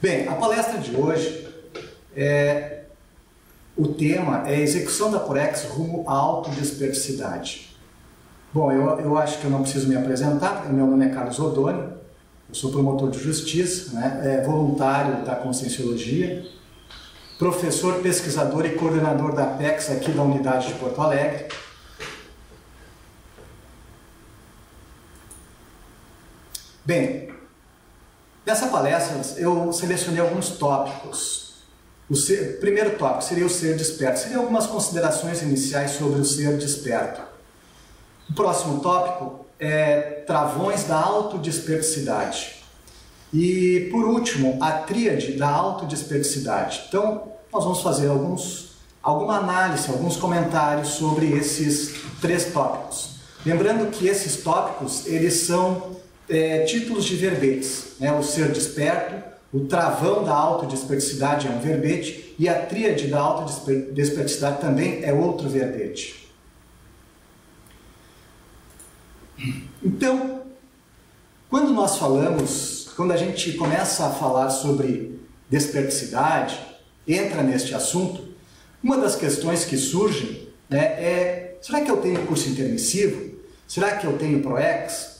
Bem, a palestra de hoje, o tema é execução da Porex rumo à autodesperticidade. Bom, eu acho que eu não preciso me apresentar, meu nome é Carlos Odoni, eu sou promotor de justiça, voluntário da Conscienciologia, professor, pesquisador e coordenador da Apex aqui da unidade de Porto Alegre. Bem, nessa palestra eu selecionei alguns tópicos. O primeiro tópico seria o ser desperto. Seriam algumas considerações iniciais sobre o ser desperto. O próximo tópico é travões da autodesperticidade. E, por último, a tríade da autodesperticidade. Então, nós vamos fazer alguma análise, alguns comentários sobre esses três tópicos. Lembrando que esses tópicos, eles são títulos de verbetes. O ser desperto, o travão da autodesperticidade é um verbete e a tríade da autodesperticidade também é outro verbete. Então, quando a gente começa a falar sobre desperticidade, entra neste assunto, uma das questões que surgem será que eu tenho curso intermissivo? Será que eu tenho ProEx?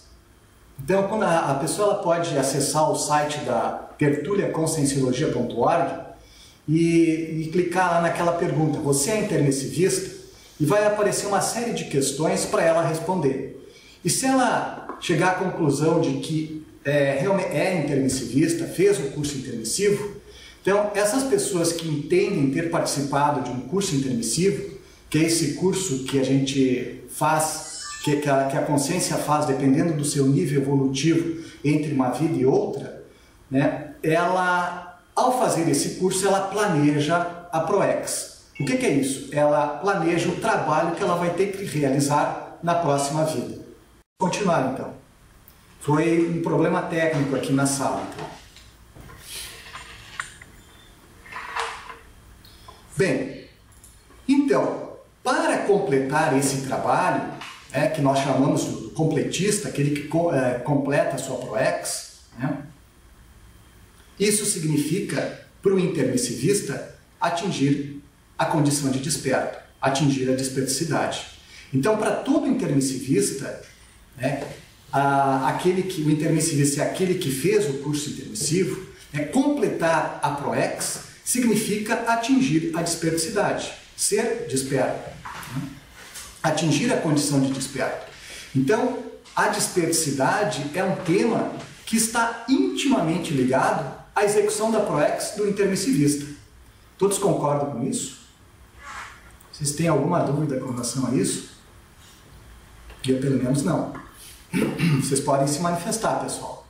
Então, quando a pessoa ela pode acessar o site da tertuliaconscienciologia.org e clicar lá naquela pergunta, você é intermissivista? E vai aparecer uma série de questões para ela responder. E se ela chegar à conclusão de que realmente é intermissivista, fez o curso intermissivo, então essas pessoas que entendem ter participado de um curso intermissivo, que é esse curso que a gente faz, que a consciência faz dependendo do seu nível evolutivo entre uma vida e outra, ela, ao fazer esse curso, ela planeja a ProEx. O que é isso? Ela planeja o trabalho que ela vai ter que realizar na próxima vida. Vou continuar então. Foi um problema técnico aqui na sala. Bem, então, para completar esse trabalho, que nós chamamos de completista, aquele que completa a sua ProEx, isso significa, para o intermissivista, atingir a condição de desperto, atingir a desperticidade. Então, para todo intermissivista, o intermissivista é aquele que fez o curso intermissivo, completar a ProEx significa atingir a desperticidade, ser desperto. Atingir a condição de desperto. Então, a desperticidade é um tema que está intimamente ligado à execução da ProEx do intermissivista. Todos concordam com isso? Vocês têm alguma dúvida com relação a isso? Eu, pelo menos, não. Vocês podem se manifestar, pessoal.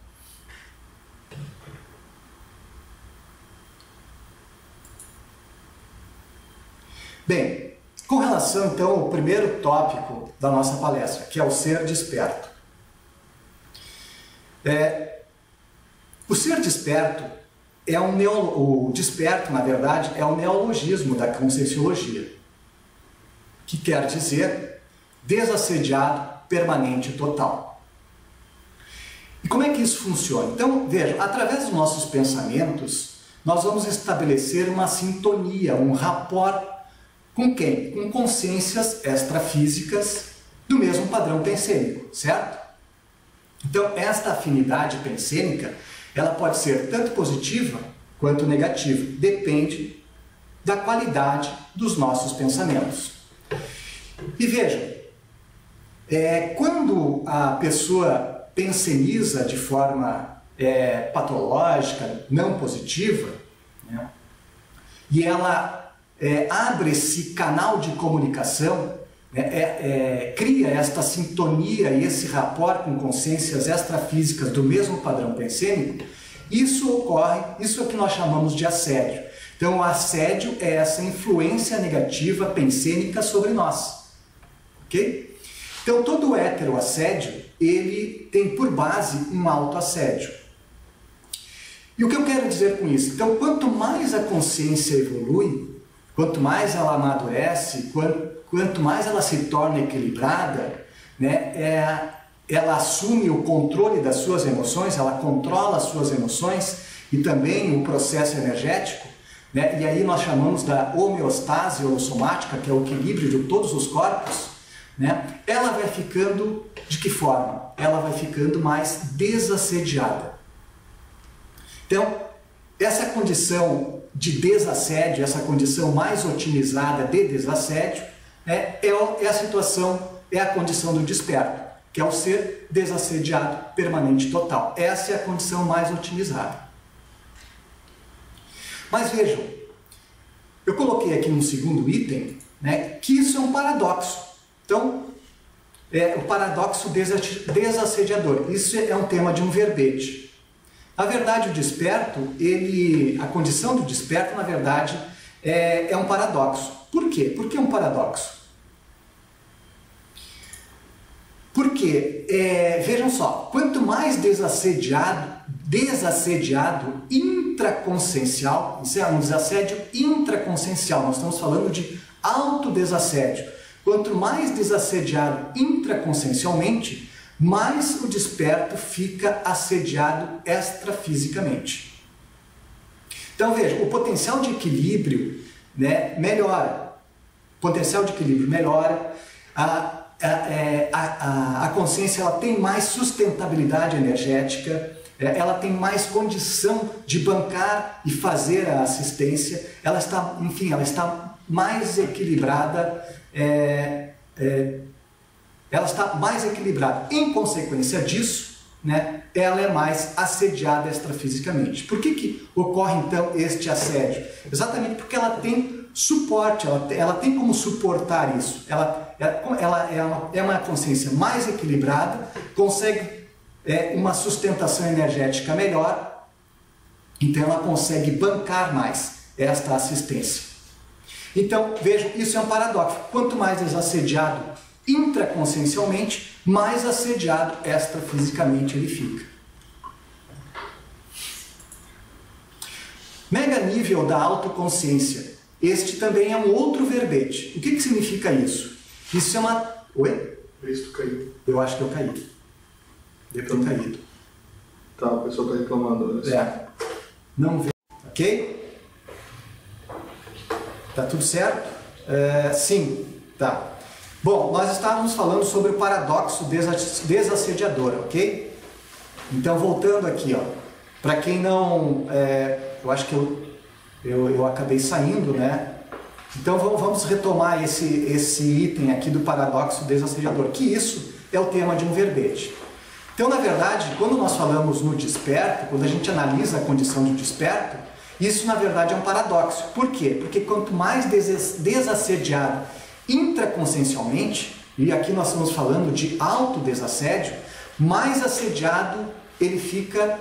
Bem, com relação, então, ao primeiro tópico da nossa palestra, que é o ser desperto. O ser desperto o desperto, na verdade, é um neologismo da Conscienciologia, que quer dizer desassediado, permanente e total. E como é que isso funciona? Então, veja, através dos nossos pensamentos, nós vamos estabelecer uma sintonia, um rapport. Com quem? Com consciências extrafísicas do mesmo padrão pensênico, certo? Então, esta afinidade pensênica, ela pode ser tanto positiva quanto negativa. Depende da qualidade dos nossos pensamentos. E vejam, quando a pessoa penseniza de forma patológica, não positiva, e ela abre esse canal de comunicação, cria esta sintonia e esse rapport com consciências extrafísicas do mesmo padrão pensênico, isso é o que nós chamamos de assédio. Então, o assédio é essa influência negativa pensênica sobre nós. Ok? Então, todo heteroassédio, ele tem por base um autoassédio. E o que eu quero dizer com isso? Então, quanto mais a consciência evolui, quanto mais ela amadurece, quanto mais ela se torna equilibrada, ela assume o controle das suas emoções, ela controla as suas emoções, e também o processo energético, né? E aí nós chamamos da homeostase holossomática, que é o equilíbrio de todos os corpos, né? Ela vai ficando de que forma? Ela vai ficando mais desassediada. Então, essa condição de desassédio, essa condição mais otimizada de desassédio, né, é a situação, é a condição do desperto, que é o ser desassediado permanente total. Essa é a condição mais otimizada. Mas vejam, eu coloquei aqui no segundo item, né, que isso é um paradoxo. Então, o paradoxo desassediador. Isso é um tema de um verbete. Na verdade, o desperto, a condição do desperto, na verdade, é um paradoxo. Por quê? Por que um paradoxo? Porque, vejam só, quanto mais desassediado intraconsciencial, isso é um desassédio intraconsciencial, nós estamos falando de autodesassédio. Quanto mais desassediado intraconsciencialmente, mais o desperto fica assediado extrafisicamente. Então veja, o potencial de equilíbrio, né, melhora. O potencial de equilíbrio melhora, a consciência ela tem mais sustentabilidade energética, ela tem mais condição de bancar e fazer a assistência, ela está, enfim, ela está mais equilibrada, ela está mais equilibrada. Em consequência disso, né, ela é mais assediada extrafisicamente. Por que ocorre então este assédio? Exatamente porque ela tem suporte, ela tem como suportar isso. Ela é uma consciência mais equilibrada, consegue uma sustentação energética melhor, então ela consegue bancar mais esta assistência. Então, vejam, isso é um paradoxo. Quanto mais desassediado intraconsciencialmente, mais assediado extrafisicamente ele fica. Mega nível da autoconsciência. Este também é um outro verbete. O que significa isso? Isso é uma... Oi? Visto caído. Eu acho que eu caí. Devo ter caído. Tá, o pessoal está reclamando. Não vê. Ok? Tá tudo certo? Sim, tá. Bom, nós estávamos falando sobre o paradoxo desassediador, ok? Então, voltando aqui, ó. Para quem não... eu acho que eu acabei saindo, né? Então, vamos retomar esse item aqui do paradoxo desassediador, que isso é o tema de um verbete. Então, na verdade, quando nós falamos no desperto, quando a gente analisa a condição do desperto, isso, na verdade, é um paradoxo. Por quê? Porque quanto mais desassediado intraconsciencialmente, e aqui nós estamos falando de autodesassédio, mais assediado ele fica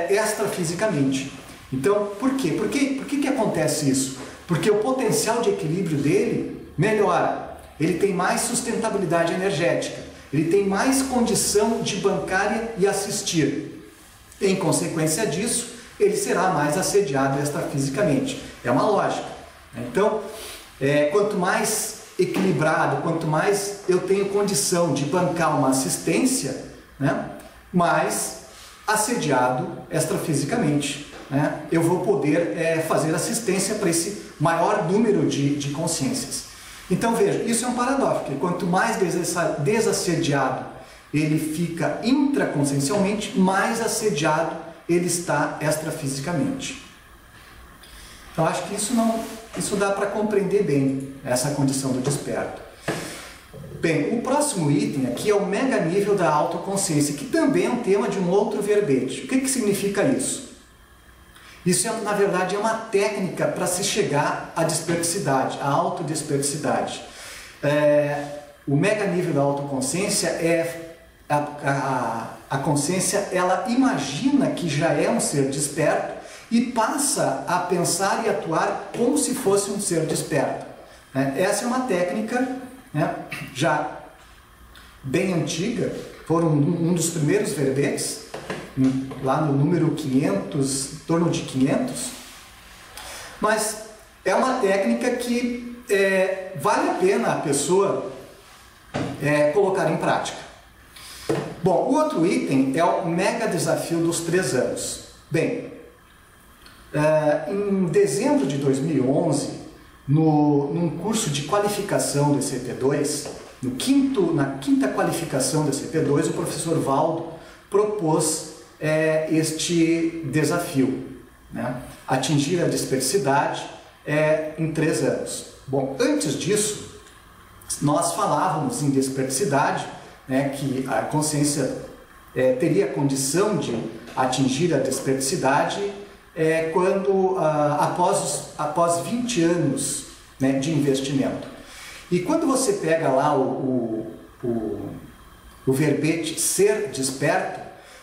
extrafisicamente. Então, por quê? Por que acontece isso? Porque o potencial de equilíbrio dele melhora, ele tem mais sustentabilidade energética, ele tem mais condição de bancar e assistir. Em consequência disso, ele será mais assediado extrafisicamente. É uma lógica. Então, quanto mais equilibrado, quanto mais eu tenho condição de bancar uma assistência, né, mais assediado extrafisicamente, né, eu vou poder fazer assistência para esse maior número de consciências. Então veja, isso é um paradoxo, porque quanto mais desassediado ele fica intraconsciencialmente, mais assediado ele está extrafisicamente. Então acho que isso dá para compreender bem essa condição do desperto. Bem, o próximo item aqui é o mega nível da autoconsciência, que também é um tema de um outro verbete. O que significa isso? Isso, na verdade, é uma técnica para se chegar à desperticidade, à autodesperticidade. O mega nível da autoconsciência é a consciência, ela imagina que já é um ser desperto e passa a pensar e atuar como se fosse um ser desperto. Essa é uma técnica, né, já bem antiga, foram um dos primeiros verbetes, lá no número 500, em torno de 500, mas é uma técnica que vale a pena a pessoa colocar em prática. Bom, o outro item é o mega desafio dos 3 anos. Bem, Em dezembro de 2011, num curso de qualificação do ECP2, na quinta qualificação do ECP2, o professor Valdo propôs este desafio, né? Atingir a dispersidade em 3 anos. Bom, antes disso, nós falávamos em dispersidade, né, que a consciência teria condição de atingir a dispersidade quando após 20 anos, né, de investimento. E quando você pega lá o verbete ser desperto,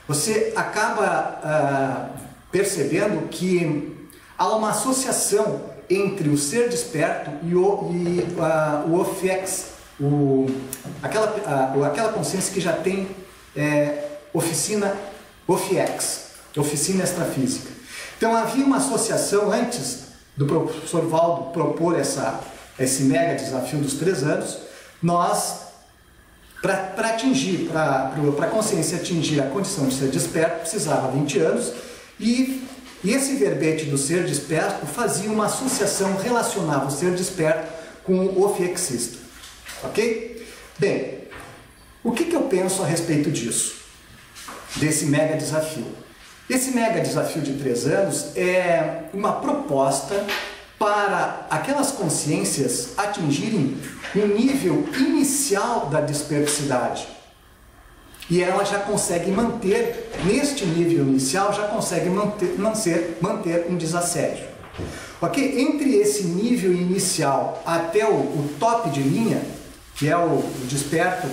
você acaba percebendo que há uma associação entre o ser desperto e o OFX, aquela consciência que já tem oficina extrafísica. Então havia uma associação antes do professor Valdo propor esse mega desafio dos 3 anos. Nós, para a consciência atingir a condição de ser desperto, precisava 20 anos, e esse verbete do ser desperto fazia uma associação, relacionava o ser desperto com o ofiexista. Ok? Bem, o que eu penso a respeito disso? Desse mega desafio? Esse mega desafio de 3 anos é uma proposta para aquelas consciências atingirem um nível inicial da dispersidade. E ela já consegue manter, neste nível inicial, já consegue manter um desassédio. Ok? Entre esse nível inicial até o top de linha, que é o desperto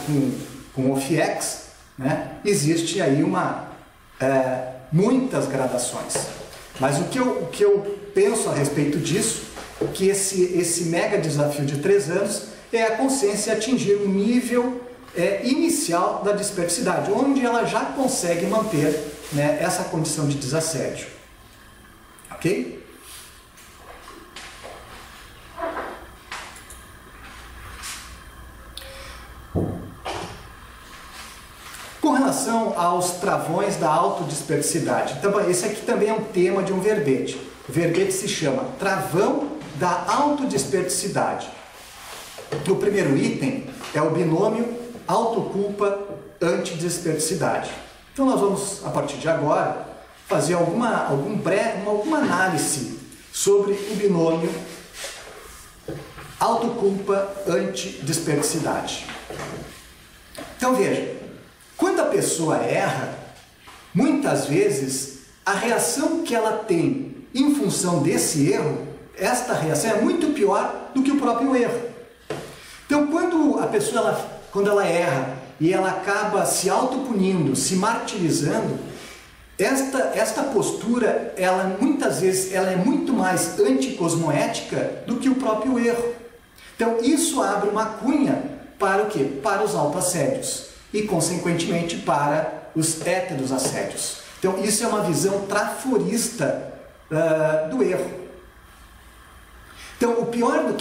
com o FX, né, existe aí muitas gradações. Mas o que eu penso a respeito disso, que esse mega desafio de 3 anos é a consciência atingir um nível inicial da dispersidade, onde ela já consegue manter, né, essa condição de desassédio. Ok? Com relação aos travões da autodispersidade, então, esse aqui também é um tema de um verbete. O verbete se chama Travão da Autodispersidade. O primeiro item é o binômio autoculpa antidispersidade. Então nós vamos, a partir de agora, fazer alguma análise sobre o binômio autoculpa antidispersidade. Então veja, quando a pessoa erra, muitas vezes a reação que ela tem em função desse erro, esta reação é muito pior do que o próprio erro. Então quando a pessoa quando ela erra e ela acaba se autopunindo, se martirizando, esta postura, muitas vezes ela é muito mais anticosmoética do que o próprio erro. Então isso abre uma cunha para o quê? Para os autoassédios e, consequentemente, para os héteros assédios. Então isso é uma visão traforista do erro. Então pior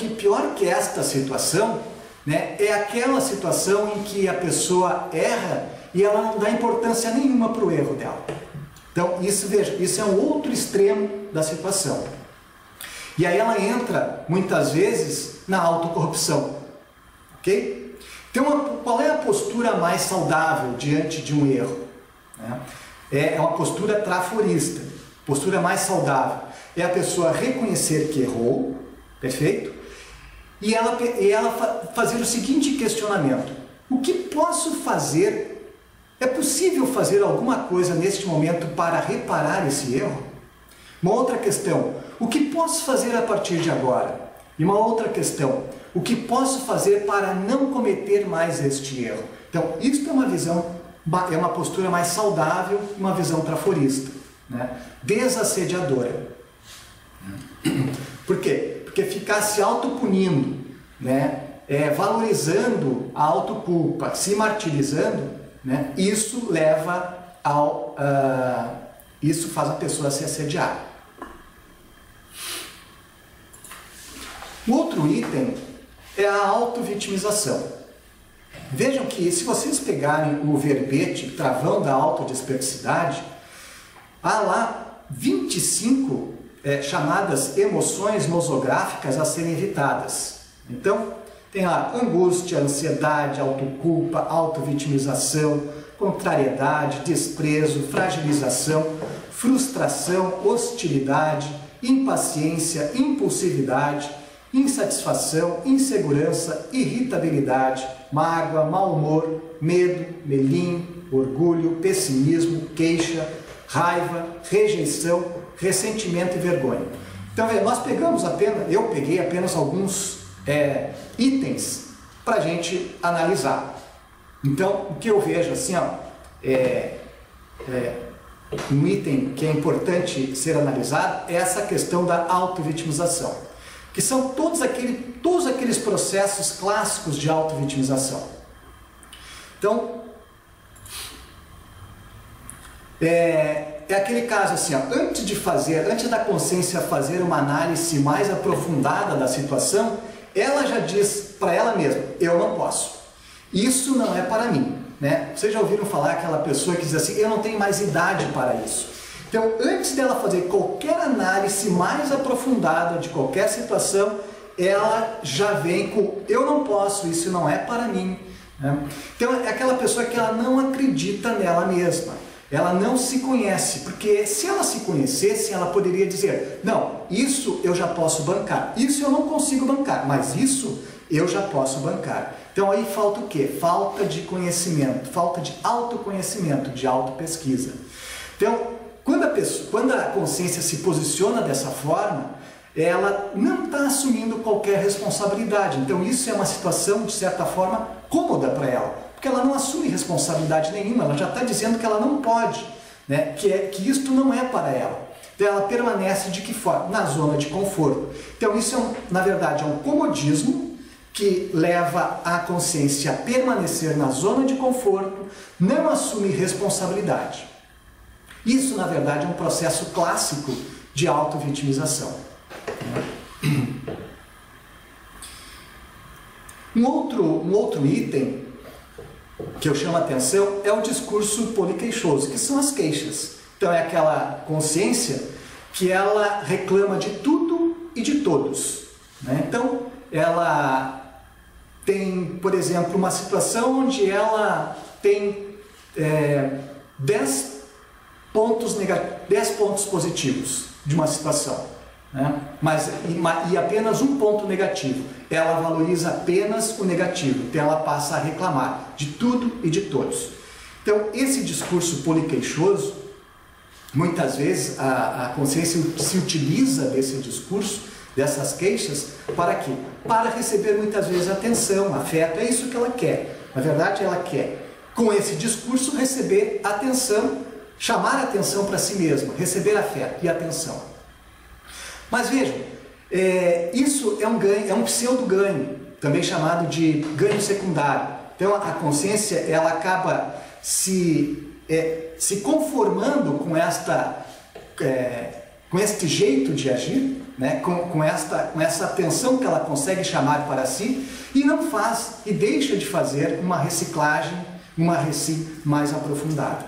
que esta situação, né, é aquela situação em que a pessoa erra e ela não dá importância nenhuma para o erro dela. Então veja, isso é um outro extremo da situação. E aí ela entra, muitas vezes, na autocorrupção. Ok? Então qual é a postura mais saudável diante de um erro? Né? É uma postura traforista. Postura mais saudável é a pessoa reconhecer que errou, perfeito? E ela fazer o seguinte questionamento: o que posso fazer? É possível fazer alguma coisa neste momento para reparar esse erro? Uma outra questão: o que posso fazer a partir de agora? E uma outra questão: o que posso fazer para não cometer mais este erro? Então, isso é uma postura mais saudável, uma visão traforista, né? Desassediadora. Por quê? Porque ficar se autopunindo, né, valorizando a autoculpa, se martirizando, né, isso faz a pessoa se assediar. O outro item é a autovitimização. Vejam que, se vocês pegarem o verbete Travão da Autodispersidade, há lá 25 chamadas emoções nosográficas a serem evitadas. Então, tem lá angústia, ansiedade, autoculpa, autovitimização, contrariedade, desprezo, fragilização, frustração, hostilidade, impaciência, impulsividade, insatisfação, insegurança, irritabilidade, mágoa, mau humor, medo, melinho, orgulho, pessimismo, queixa, raiva, rejeição, ressentimento e vergonha. Então, eu peguei apenas alguns itens para a gente analisar. Então, o que eu vejo assim, ó, um item que é importante ser analisado é essa questão da autovitimização, que são todos aqueles processos clássicos de autovitimização. Então, é aquele caso assim, ó, antes da consciência fazer uma análise mais aprofundada da situação, ela já diz para ela mesma: eu não posso, isso não é para mim, né? Vocês já ouviram falar aquela pessoa que diz assim: eu não tenho mais idade para isso. Então, antes dela fazer qualquer análise mais aprofundada de qualquer situação, ela já vem com: eu não posso, isso não é para mim, né? Então, é aquela pessoa que ela não acredita nela mesma. Ela não se conhece, porque se ela se conhecesse, ela poderia dizer: não, isso eu já posso bancar, isso eu não consigo bancar, mas isso eu já posso bancar. Então aí falta o quê? Falta de conhecimento, falta de autoconhecimento, de autopesquisa. Então, quando a consciência se posiciona dessa forma, ela não está assumindo qualquer responsabilidade. Então isso é uma situação, de certa forma, cômoda para ela, porque ela não assume responsabilidade nenhuma, ela já está dizendo que ela não pode, né? Que isto não é para ela. Então ela permanece de que forma? Na zona de conforto. Então isso, na verdade, é um comodismo que leva a consciência a permanecer na zona de conforto, não assume responsabilidade. Isso, na verdade, é um processo clássico de autovitimização. Um outro item que eu chamo a atenção é o discurso poliqueixoso, que são as queixas. Então é aquela consciência que ela reclama de tudo e de todos, né? Então ela tem, por exemplo, uma situação onde ela tem 10 pontos positivos de uma situação, né? E apenas um ponto negativo. Ela valoriza apenas o negativo, então ela passa a reclamar de tudo e de todos. Então esse discurso poliqueixoso, muitas vezes a consciência se utiliza desse discurso, dessas queixas, para quê? Para receber muitas vezes atenção, afeto, é isso que ela quer. Na verdade ela quer, com esse discurso, receber atenção, chamar atenção para si mesma, receber afeto e atenção. Mas vejam, isso é um ganho, é um pseudo-ganho, também chamado de ganho secundário. Então a consciência, ela acaba se conformando com este jeito de agir, né? com essa atenção que ela consegue chamar para si, e não faz e deixa de fazer uma reciclagem, uma mais aprofundada.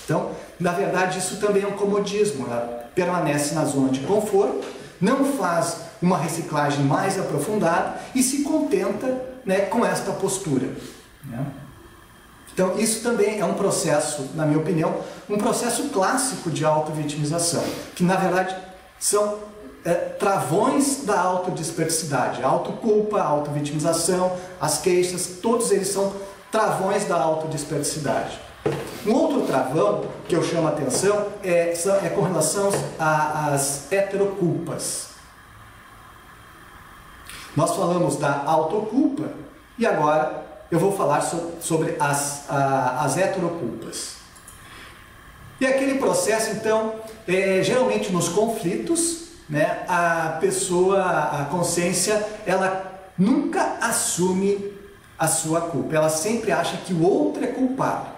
Então, na verdade, isso também é um comodismo. Ela permanece na zona de conforto, não faz uma reciclagem mais aprofundada e se contenta, né, com esta postura, né? Então isso também é um processo, na minha opinião, um processo clássico de autovitimização, que na verdade são travões da autodispersidade, a autoculpa, a autovitimização, as queixas, todos eles são travões da autodispersidade. Um outro travão que eu chamo a atenção é com relação às heteroculpas. Nós falamos da autoculpa e agora eu vou falar sobre as heteroculpas. E aquele processo, então, geralmente nos conflitos, né, a consciência, ela nunca assume a sua culpa, ela sempre acha que o outro é culpado.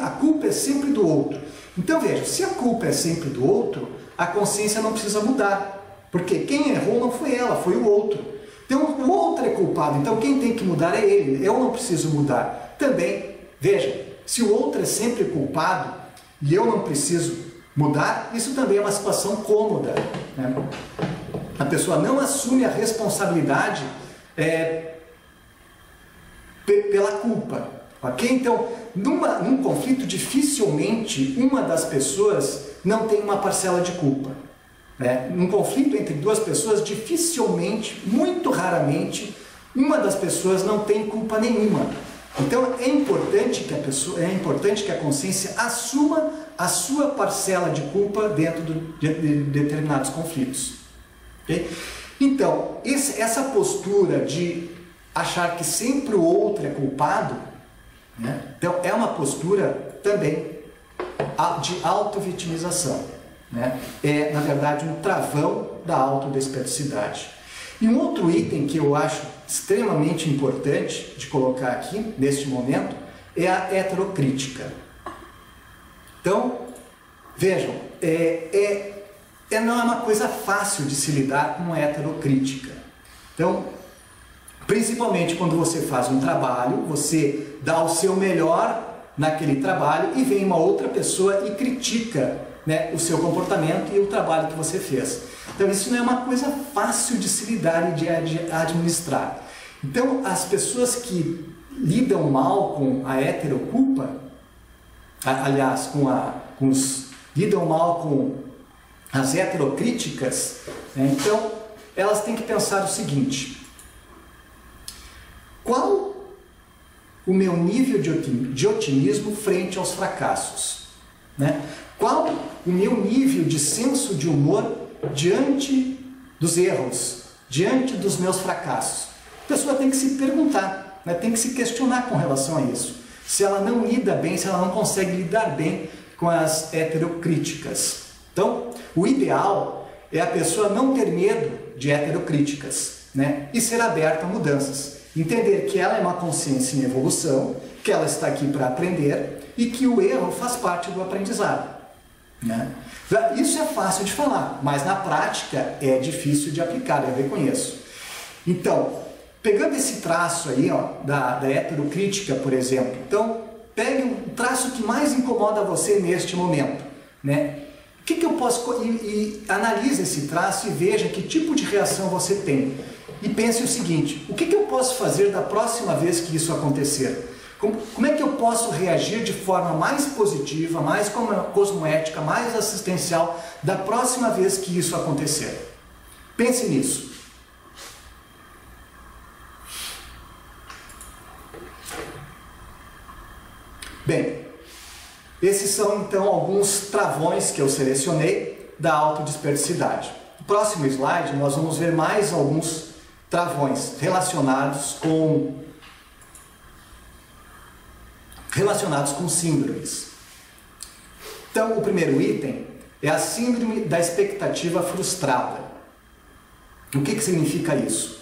A culpa é sempre do outro. Então veja, se a culpa é sempre do outro, a consciência não precisa mudar, porque quem errou não foi ela, foi o outro. Então o outro é culpado, então quem tem que mudar é ele, eu não preciso mudar. Também, veja, se o outro é sempre culpado e eu não preciso mudar, isso também é uma situação cômoda, né? A pessoa não assume a responsabilidade pela culpa, ok? Então, num conflito, dificilmente uma das pessoas não tem uma parcela de culpa, né? Num conflito entre duas pessoas, dificilmente, muito raramente, uma das pessoas não tem culpa nenhuma. Então é importante que a consciência assuma a sua parcela de culpa dentro de determinados conflitos. Okay? Então, essa postura de achar que sempre o outro é culpado, né? Então é uma postura também de auto-vitimização, né? É, na verdade, um travão da autodesperticidade. E um outro item que eu acho extremamente importante de colocar aqui, neste momento, é a heterocrítica. Então, vejam, não é uma coisa fácil de se lidar com a heterocrítica. Então, principalmente quando você faz um trabalho, você dá o seu melhor naquele trabalho e vem uma outra pessoa e critica, né, o seu comportamento e o trabalho que você fez. Então isso não é uma coisa fácil de se lidar e de administrar. Então as pessoas que lidam mal com a heteroculpa, aliás, lidam mal com as heterocríticas, né, então elas têm que pensar o seguinte: qual o meu nível de otimismo frente aos fracassos, né? Qual o meu nível de senso de humor diante dos erros, diante dos meus fracassos? A pessoa tem que se perguntar, né? Tem que se questionar com relação a isso. Se ela não lida bem, se ela não consegue lidar bem com as heterocríticas. Então, o ideal é a pessoa não ter medo de heterocríticas, né? E ser aberta a mudanças. Entender que ela é uma consciência em evolução, que ela está aqui para aprender e que o erro faz parte do aprendizado, né? Isso é fácil de falar, mas na prática é difícil de aplicar, eu reconheço. Então, pegando esse traço aí, ó, da heterocrítica, por exemplo, então pegue o traço que mais incomoda você neste momento, né? O que eu posso... E analise esse traço e veja que tipo de reação você tem. E pense o seguinte: o que eu posso fazer da próxima vez que isso acontecer? Como é que eu posso reagir de forma mais positiva, mais cosmoética, mais assistencial da próxima vez que isso acontecer? Pense nisso. Bem, esses são então alguns travões que eu selecionei da autodesperticidade. No próximo slide nós vamos ver mais alguns travões relacionados com síndromes. Então, o primeiro item é a síndrome da expectativa frustrada. O que significa isso?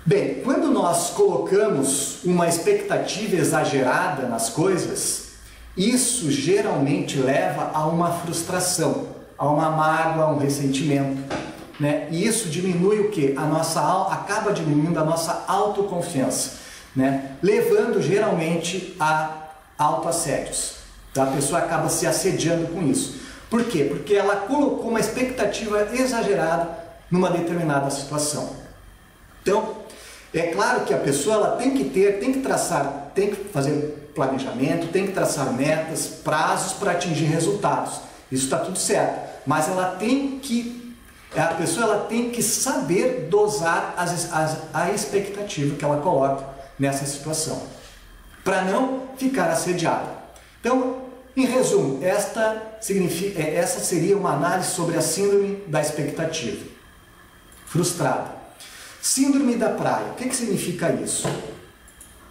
Bem, quando nós colocamos uma expectativa exagerada nas coisas, isso geralmente leva a uma frustração, a uma mágoa, a um ressentimento, né? E isso diminui o quê? Acaba diminuindo a nossa autoconfiança, né? Levando geralmente a autoassédios. Então, a pessoa acaba se assediando com isso. Por quê? Porque ela colocou uma expectativa exagerada numa determinada situação. Então, é claro que a pessoa ela tem que fazer planejamento, tem que traçar metas, prazos para atingir resultados. Isso está tudo certo. Mas a pessoa ela tem que saber dosar a expectativa que ela coloca nessa situação, para não ficar assediada. Então, em resumo, essa seria uma análise sobre a síndrome da expectativa frustrada. Síndrome da praia, o que significa isso?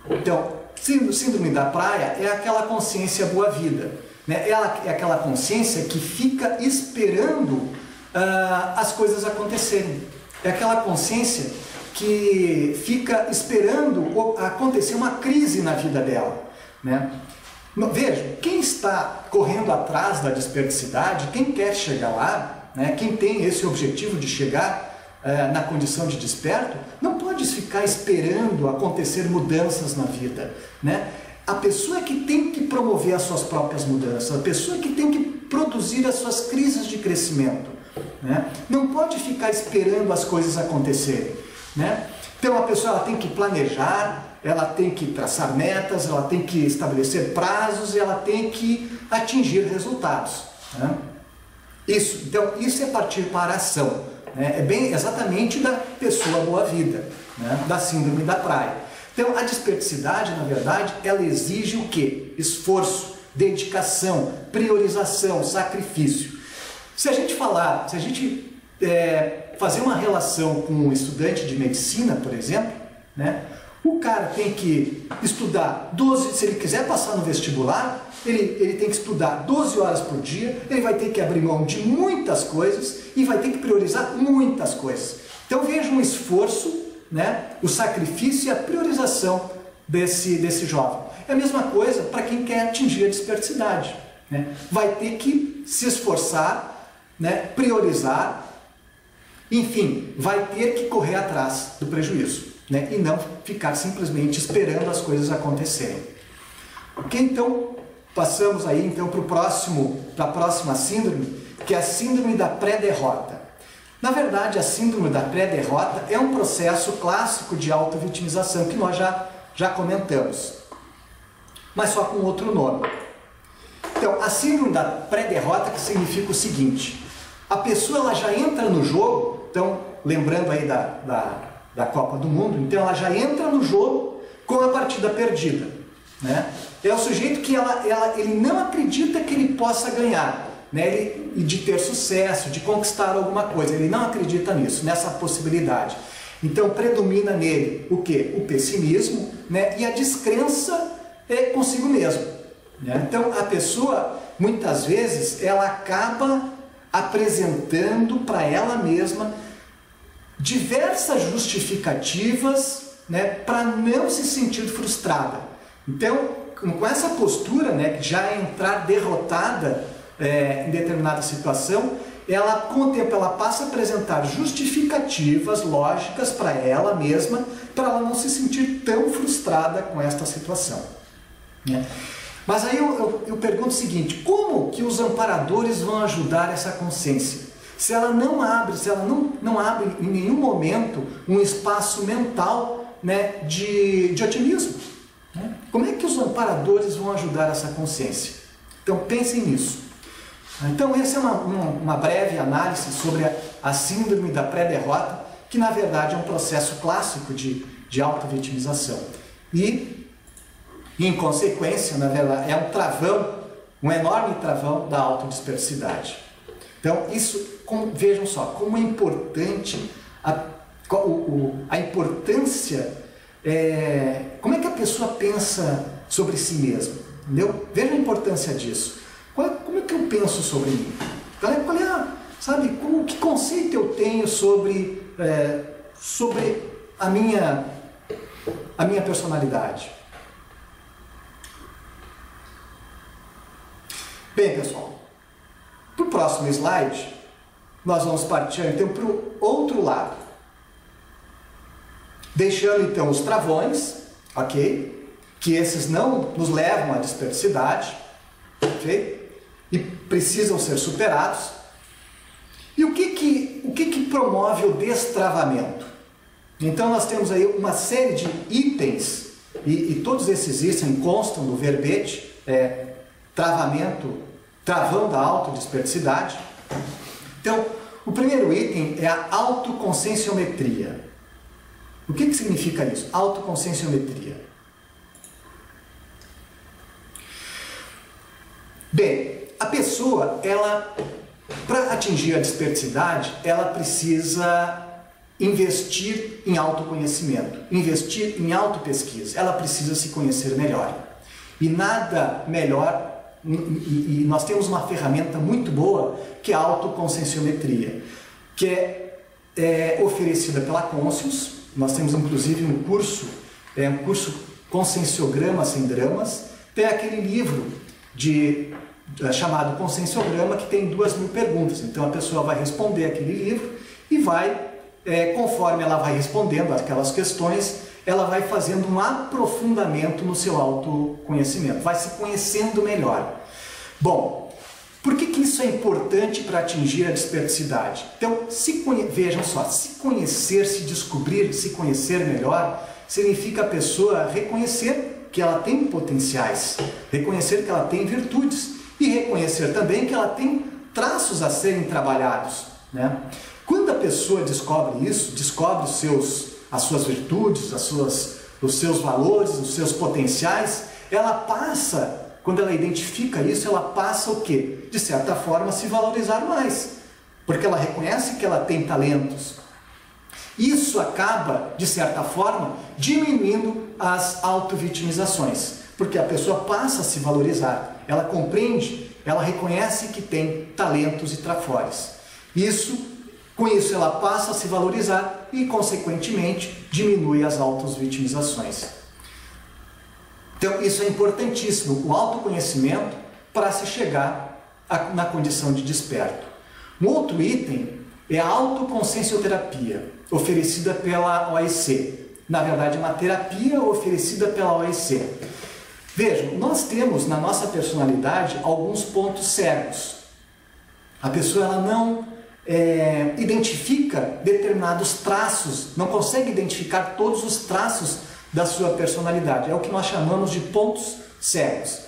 Então, síndrome da praia é aquela consciência boa-vida, né? Ela é aquela consciência que fica esperando as coisas acontecerem. É aquela consciência que fica esperando acontecer uma crise na vida dela, né? Veja, quem está correndo atrás da desperticidade, quem quer chegar lá, né? Quem tem esse objetivo de chegar na condição de desperto, não pode ficar esperando acontecer mudanças na vida, né? a pessoa que tem que promover as suas próprias mudanças, a pessoa que tem que produzir as suas crises de crescimento, né? Não pode ficar esperando as coisas acontecerem, né? Então a pessoa ela tem que planejar, ela tem que traçar metas, ela tem que estabelecer prazos e ela tem que atingir resultados, né? Então isso é partir para a ação, né? É bem exatamente da pessoa boa-vida, né? Da síndrome da praia. Então a desperticidade, na verdade, ela exige o quê? Esforço, dedicação, priorização, sacrifício. Se a gente fazer uma relação com um estudante de medicina, por exemplo, né? O cara tem que estudar 12, se ele quiser passar no vestibular, ele tem que estudar 12 horas por dia, ele vai ter que abrir mão de muitas coisas e vai ter que priorizar muitas coisas. Então veja um esforço, né? O sacrifício e a priorização desse jovem. É a mesma coisa para quem quer atingir a desperticidade, né? Vai ter que se esforçar, né? Priorizar, enfim, vai ter que correr atrás do prejuízo, né? E não ficar simplesmente esperando as coisas acontecerem. Ok? Então, passamos aí então para a próxima síndrome, que é a síndrome da pré-derrota. Na verdade, a síndrome da pré-derrota é um processo clássico de auto-vitimização que nós já comentamos, mas só com outro nome. Então, a síndrome da pré-derrota que significa o seguinte: a pessoa ela já entra no jogo, então, lembrando aí da Copa do Mundo, então ela já entra no jogo com a partida perdida, né? É o sujeito que ele não acredita que ele possa ganhar, né? E de ter sucesso, de conquistar alguma coisa, ele não acredita nisso, nessa possibilidade. Então predomina nele o quê? O pessimismo, né? E a descrença consigo mesmo, né? Então a pessoa, muitas vezes, ela acaba apresentando para ela mesma diversas justificativas, né, para não se sentir frustrada. Então, com essa postura, né, que já é entrar derrotada em determinada situação, ela, com o tempo, ela passa a apresentar justificativas lógicas para ela mesma, para ela não se sentir tão frustrada com esta situação, né? Mas aí eu pergunto o seguinte: como que os amparadores vão ajudar essa consciência? Se ela não abre em nenhum momento um espaço mental, né, de otimismo, né? Como é que os amparadores vão ajudar essa consciência? Então pensem nisso. Então essa é uma breve análise sobre a síndrome da pré-derrota, que na verdade é um processo clássico de auto-vitimização. E em consequência, na verdade, é um travão, um enorme travão da autodispersidade. Então, vejam só, como é importante a importância, como é que a pessoa pensa sobre si mesma, entendeu? Veja a importância disso. Como é que eu penso sobre mim? Que conceito eu tenho sobre a minha personalidade? Bem, pessoal, para o próximo slide, nós vamos partir então para o outro lado, deixando então os travões, ok? Que esses não nos levam à dispersidade, ok? E precisam ser superados. E o que promove o destravamento? Então nós temos aí uma série de itens, e todos esses itens constam do verbete, travão da autodispersidade. Então, o primeiro item é a autoconscienciometria. O que significa isso? Autoconscienciometria. Bem, a pessoa, para atingir a desperticidade, ela precisa investir em autoconhecimento, investir em autopesquisa. Ela precisa se conhecer melhor. E nada melhor. E nós temos uma ferramenta muito boa, que é a autoconscienciometria, que é oferecida pela Conscius. Nós temos inclusive um curso Conscienciograma Sem Dramas. Tem aquele livro chamado Conscienciograma, que tem 2.000 perguntas. Então a pessoa vai responder aquele livro e conforme ela vai respondendo aquelas questões, ela vai fazendo um aprofundamento no seu autoconhecimento, vai se conhecendo melhor. Bom, por que isso é importante para atingir a desperticidade? Então, vejam só, se conhecer, se descobrir, se conhecer melhor, significa a pessoa reconhecer que ela tem potenciais, reconhecer que ela tem virtudes e reconhecer também que ela tem traços a serem trabalhados, né? Quando a pessoa descobre isso, descobre as suas virtudes, os seus valores, os seus potenciais, ela passa, quando ela identifica isso, ela passa o quê? De certa forma, a se valorizar mais, porque ela reconhece que ela tem talentos. Isso acaba, de certa forma, diminuindo as autovitimizações, porque a pessoa passa a se valorizar, ela compreende, ela reconhece que tem talentos e trafores. Com isso ela passa a se valorizar e, consequentemente, diminui as autovitimizações. Então isso é importantíssimo, o autoconhecimento para se chegar na condição de desperto. Um outro item é a autoconsciencioterapia, oferecida pela OIC. Na verdade, é uma terapia oferecida pela OIC. Vejam, nós temos na nossa personalidade alguns pontos cegos. A pessoa ela não identifica determinados traços, não consegue identificar todos os traços da sua personalidade. É o que nós chamamos de pontos cegos.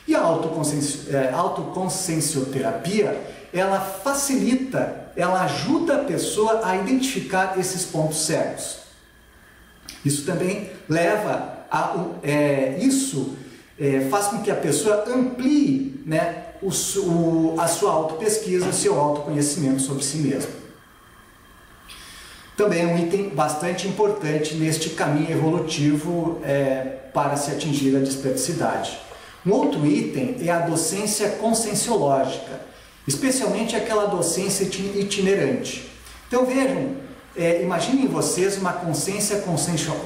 E a autoconsciencioterapia, ela facilita, ela ajuda a pessoa a identificar esses pontos cegos. Isso também leva a... faz com que a pessoa amplie, né, a sua autopesquisa, o seu autoconhecimento sobre si mesmo. Também é um item bastante importante neste caminho evolutivo para se atingir a desperticidade. Um outro item é a docência conscienciológica, especialmente aquela docência itinerante. Então vejam, imaginem vocês uma consciência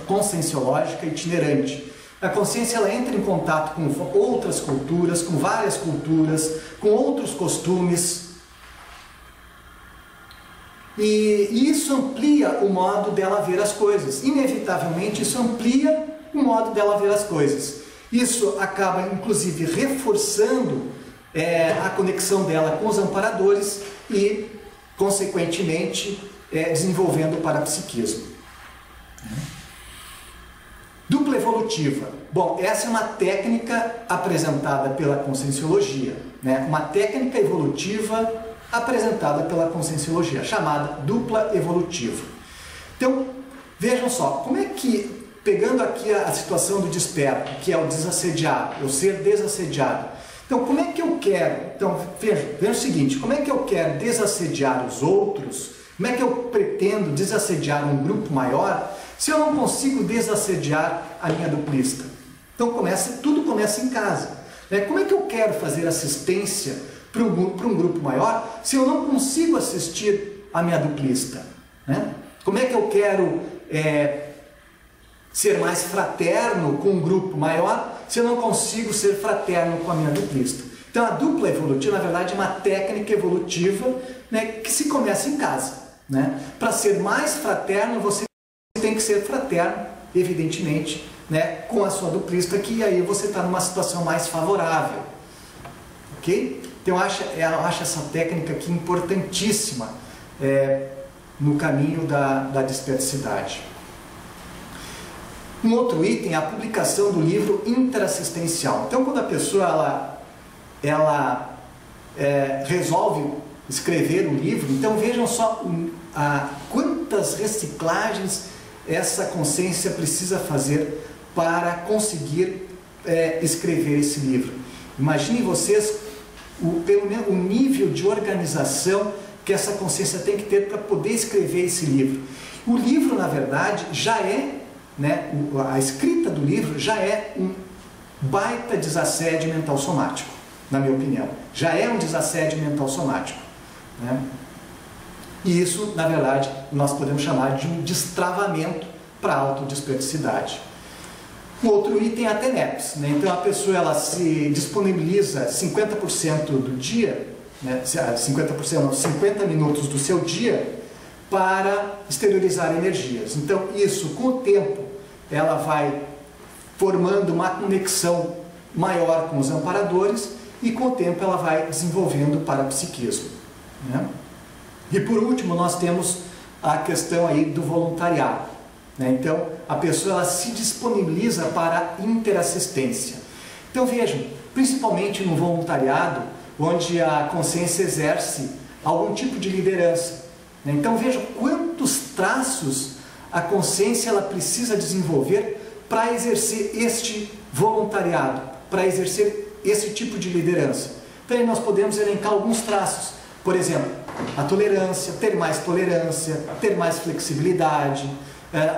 conscienciológica itinerante. A consciência ela entra em contato com outras culturas, com várias culturas, com outros costumes. E isso amplia o modo dela ver as coisas. Inevitavelmente, isso amplia o modo dela ver as coisas. Isso acaba, inclusive, reforçando a conexão dela com os amparadores e, consequentemente, desenvolvendo o parapsiquismo. Dupla evolutiva. Bom, essa é uma técnica apresentada pela Conscienciologia, né? Uma técnica evolutiva apresentada pela Conscienciologia, chamada dupla evolutiva. Então, vejam só, como é que, pegando aqui a situação do desperto, que é o desassediado, o ser desassediado, então como é que eu quero, então veja o seguinte, como é que eu quero desassediar os outros, como é que eu pretendo desassediar um grupo maior, se eu não consigo desassediar a minha duplista? Então tudo começa em casa. Né? Como é que eu quero fazer assistência para um grupo maior se eu não consigo assistir a minha duplista? Né? Como é que eu quero ser mais fraterno com um grupo maior se eu não consigo ser fraterno com a minha duplista? Então a dupla evolutiva, na verdade, é uma técnica evolutiva, né, que se começa em casa. Né? Para ser mais fraterno, você tem que ser fraterno, evidentemente, né, com a sua duplista, que aí você está numa situação mais favorável. Ok? Então eu acho essa técnica aqui importantíssima no caminho da desperticidade. Um outro item é a publicação do livro interassistencial. Então quando a pessoa resolve escrever um livro, então vejam só quantas reciclagens essa consciência precisa fazer para conseguir escrever esse livro. Imaginem vocês pelo menos o nível de organização que essa consciência tem que ter para poder escrever esse livro. O livro, na verdade, já né, a escrita do livro já é um baita desassédio mental somático, na minha opinião. Já é um desassédio mental somático. Né? E isso, na verdade, nós podemos chamar de um destravamento para a autodesperticidade. Um outro item é a TENEPS, né? Então a pessoa ela se disponibiliza 50% do dia, né? 50 minutos do seu dia para exteriorizar energias. Então isso, com o tempo, ela vai formando uma conexão maior com os amparadores e com o tempo ela vai desenvolvendo o parapsiquismo, né? E por último nós temos a questão aí do voluntariado, né? Então a pessoa ela se disponibiliza para a interassistência. Então vejam, principalmente no voluntariado, onde a consciência exerce algum tipo de liderança, né? Então vejam quantos traços a consciência ela precisa desenvolver para exercer este voluntariado, para exercer esse tipo de liderança. Então aí nós podemos elencar alguns traços, por exemplo, a tolerância, ter mais flexibilidade,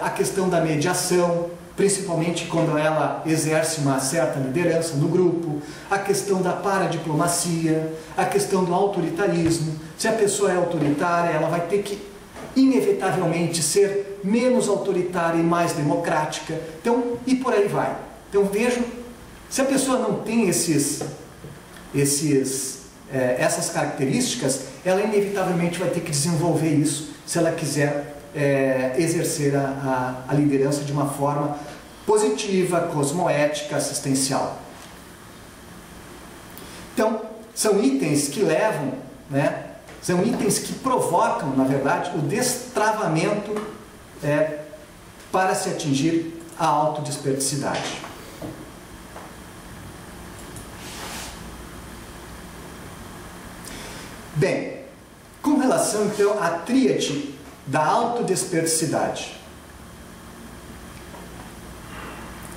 a questão da mediação, principalmente quando ela exerce uma certa liderança no grupo, a questão da paradiplomacia, a questão do autoritarismo. Se a pessoa é autoritária, ela vai ter que inevitavelmente ser menos autoritária e mais democrática. Então, e por aí vai. Então vejam, se a pessoa não tem essas características, ela inevitavelmente vai ter que desenvolver isso se ela quiser exercer a liderança de uma forma positiva, cosmoética, assistencial. Então, são itens que levam, né, são itens que provocam, na verdade, o destravamento para se atingir a autodesperticidade. Bem, com relação então à tríade da autodesperticidade,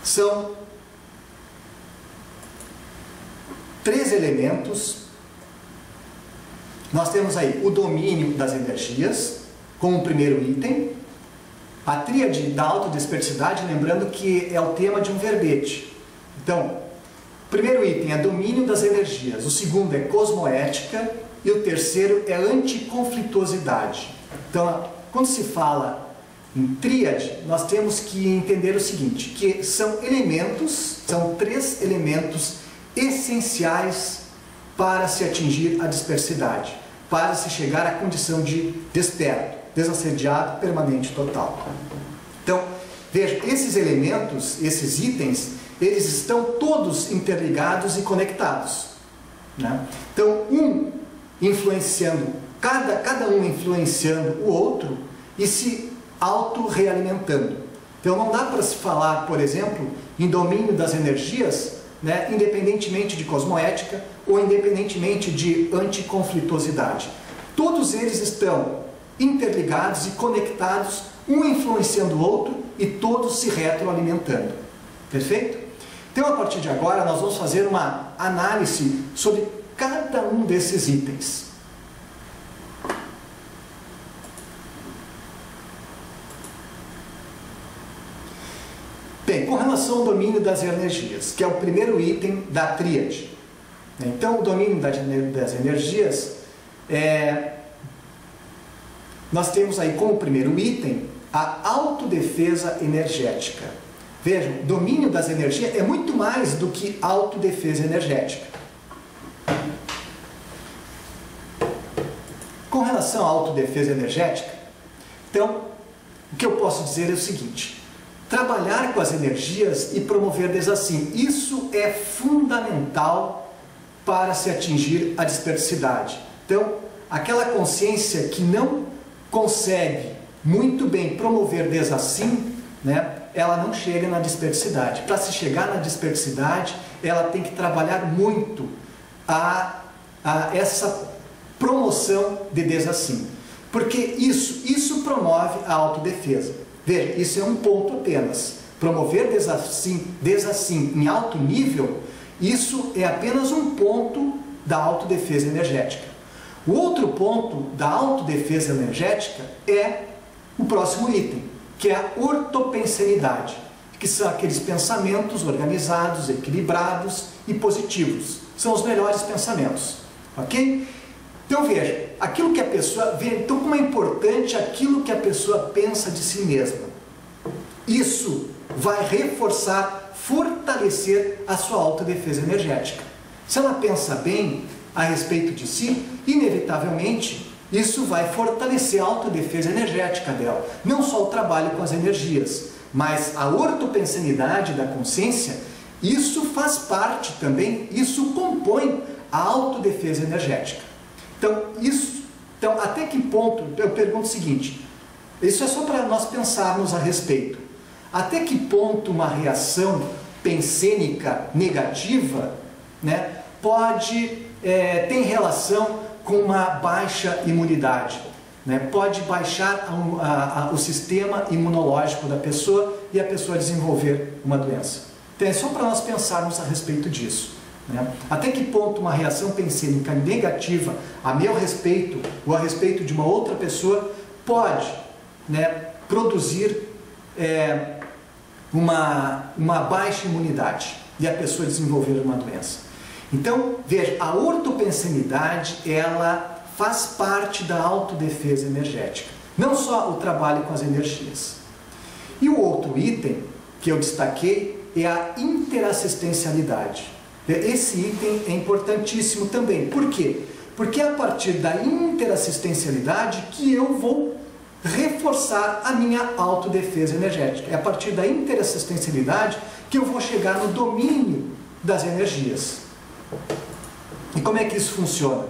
são 3 elementos. Nós temos aí o domínio das energias, como primeiro item. A tríade da autodesperticidade, lembrando que é o tema de um verbete. Então, o primeiro item é domínio das energias, o segundo é cosmoética e o terceiro é anticonflituosidade. Então, quando se fala em tríade, nós temos que entender o seguinte, que são 3 elementos essenciais para se atingir a dispersidade, para se chegar à condição de desperto, desassediado, permanente, total. Então, veja, esses elementos, esses itens, eles estão todos interligados e conectados, né? Então, cada um influenciando o outro e se auto-realimentando. Então não dá para se falar, por exemplo, em domínio das energias, né, independentemente de cosmoética ou independentemente de anticonflituosidade. Todos eles estão interligados e conectados, um influenciando o outro e todos se retroalimentando. Perfeito? Então a partir de agora nós vamos fazer uma análise sobre cada um desses itens. Bem, com relação ao domínio das energias, que é o primeiro item da tríade. Então, o domínio das energias, nós temos aí como primeiro item a autodefesa energética. Vejam, o domínio das energias é muito mais do que autodefesa energética. Com relação à autodefesa energética, então, o que eu posso dizer é o seguinte: trabalhar com as energias e promover desassim. Isso é fundamental para se atingir a dispersidade. Então, aquela consciência que não consegue muito bem promover desassim, né, ela não chega na dispersidade. Para se chegar na dispersidade, ela tem que trabalhar muito a essa promoção de desassim. Porque isso promove a autodefesa. Veja, isso é um ponto apenas. Promover desassim em alto nível, isso é apenas um ponto da autodefesa energética. O outro ponto da autodefesa energética é o próximo item, que é a ortopensenidade, que são aqueles pensamentos organizados, equilibrados e positivos. São os melhores pensamentos, ok? Então veja, aquilo que a pessoa vê, então como é importante aquilo que a pessoa pensa de si mesma. Isso vai reforçar, fortalecer a sua autodefesa energética. Se ela pensa bem a respeito de si, inevitavelmente isso vai fortalecer a autodefesa energética dela. Não só o trabalho com as energias, Mas a ortopensenidade da consciência, isso faz parte também, isso compõe a autodefesa energética. Então, até que ponto, eu pergunto o seguinte, isso é só para nós pensarmos a respeito. Até que ponto uma reação pensênica negativa, né, tem relação com uma baixa imunidade, né? Pode baixar o sistema imunológico da pessoa e a pessoa desenvolver uma doença. Então é só para nós pensarmos a respeito disso, né? Até que ponto uma reação pensênica negativa a meu respeito ou a respeito de uma outra pessoa pode, né, produzir uma baixa imunidade e a pessoa desenvolver uma doença. Então, veja, a ortopensenidade, ela faz parte da autodefesa energética. Não só o trabalho com as energias. E o outro item que eu destaquei é a interassistencialidade. Esse item é importantíssimo também. Por quê? Porque é a partir da interassistencialidade que eu vou reforçar a minha autodefesa energética. É a partir da interassistencialidade que eu vou chegar no domínio das energias. E como é que isso funciona?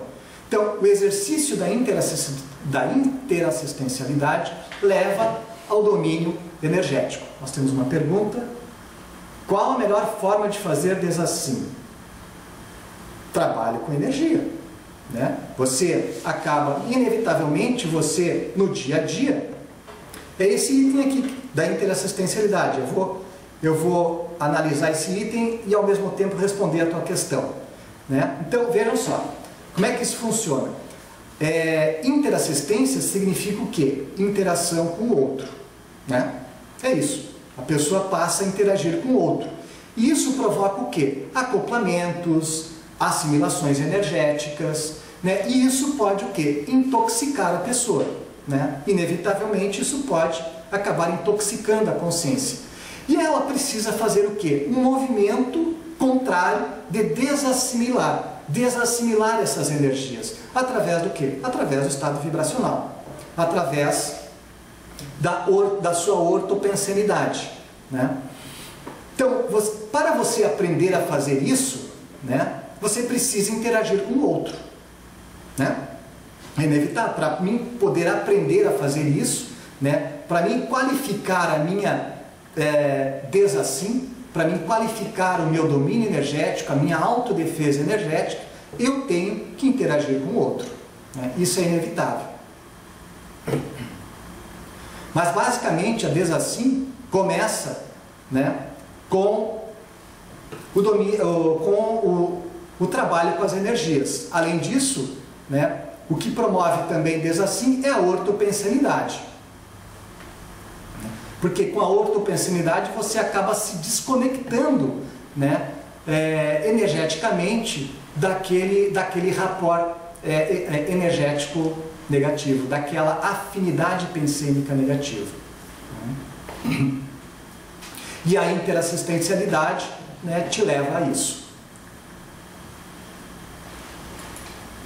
Então, o exercício da interassistencialidade leva ao domínio energético. Nós temos uma pergunta. Qual a melhor forma de fazer desassim? Trabalho com energia, né? Você acaba, inevitavelmente, no dia a dia, é esse item aqui, da interassistencialidade. Eu vou analisar esse item e, ao mesmo tempo, responder a tua questão, né? Então, vejam só, como é que isso funciona? Interassistência significa o quê? Interação com o outro, né? É isso. A pessoa passa a interagir com o outro. E isso provoca o quê? Acoplamentos, assimilações energéticas, né? E isso pode o quê? Intoxicar a pessoa, né? Inevitavelmente isso pode acabar intoxicando a consciência. E ela precisa fazer o quê? Um movimento contrário de desassimilar essas energias. Através do quê? Através do estado vibracional. Através da sua ortopensenidade, né? Então, para você aprender a fazer isso, né, você precisa interagir com o outro, né? É inevitável. Para mim poder aprender a fazer isso, né, para mim qualificar a minha desassim, para mim qualificar o meu domínio energético, a minha autodefesa energética, eu tenho que interagir com o outro, né? Isso é inevitável. Mas basicamente a desassim começa, né, com o trabalho com as energias. Além disso, né, o que promove também desassim é a ortopensenidade. Porque com a ortopensenidade você acaba se desconectando, né, energeticamente daquele rapport energético negativo, daquela afinidade pensênica negativa. E a interassistencialidade, né, te leva a isso.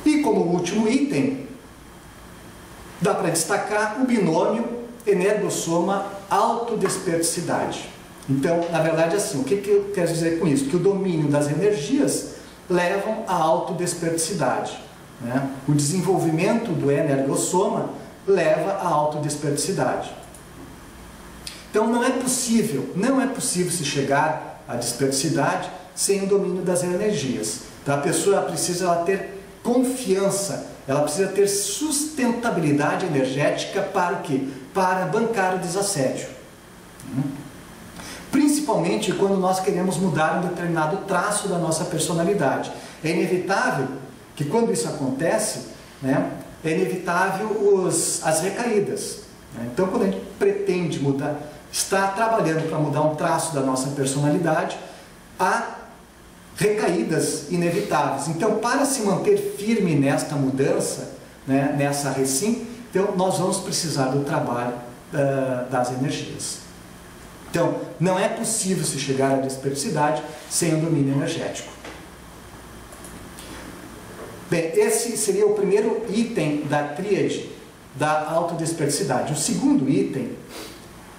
E como último item, dá para destacar o binômio energossoma-autodesperticidade. Então, na verdade, assim, o que eu quero dizer com isso? Que o domínio das energias levam à autodesperticidade, né? O desenvolvimento do energossoma leva à autodesperticidade. Então não é possível se chegar à desperticidade sem o domínio das energias. Então a pessoa precisa ter confiança, ela precisa ter sustentabilidade energética para o quê? Para bancar o desassédio. Principalmente quando nós queremos mudar um determinado traço da nossa personalidade. É inevitável que quando isso acontece, né, é inevitável as recaídas, né? Então quando a gente pretende mudar, está trabalhando para mudar um traço da nossa personalidade, há recaídas inevitáveis. Então, para se manter firme nesta mudança, né, nessa recim, então nós vamos precisar do trabalho das energias. Então, não é possível se chegar à desperticidade sem o domínio energético. Bem, esse seria o primeiro item da tríade da autodesperticidade. O segundo item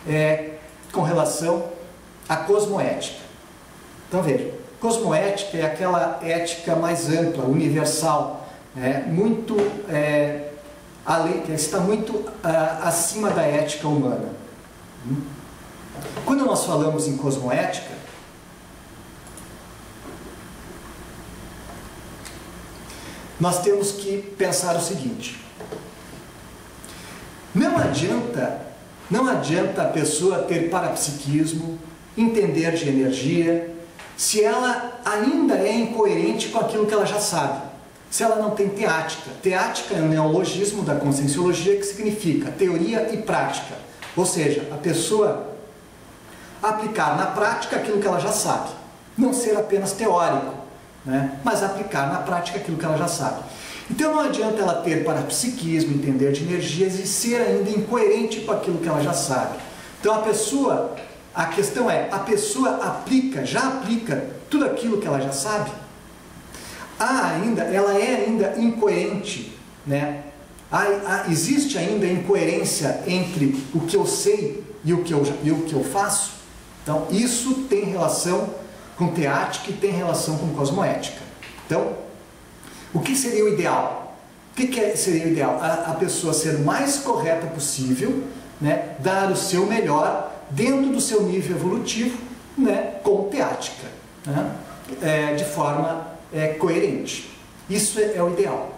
é com relação à cosmoética. Então veja, cosmoética é aquela ética mais ampla, universal, está muito acima da ética humana. Quando nós falamos em cosmoética, nós temos que pensar o seguinte: não adianta a pessoa ter parapsiquismo, entender de energia, se ela ainda é incoerente com aquilo que ela já sabe. Se ela não tem teática. Teática é um neologismo da conscienciologia que significa teoria e prática. Ou seja, a pessoa aplicar na prática aquilo que ela já sabe. Não ser apenas teórico, mas aplicar na prática aquilo que ela já sabe. Então não adianta ela ter parapsiquismo, entender de energias e ser ainda incoerente com aquilo que ela já sabe. Então a questão é, a pessoa já aplica tudo aquilo que ela já sabe? Ela é ainda incoerente, existe ainda incoerência entre o que eu sei e o que eu faço? Então isso tem relação com teática e tem relação com cosmoética. Então, o que seria o ideal? O que seria o ideal? A pessoa ser o mais correta possível, dar o seu melhor dentro do seu nível evolutivo, com teática, de forma coerente. Isso é o ideal.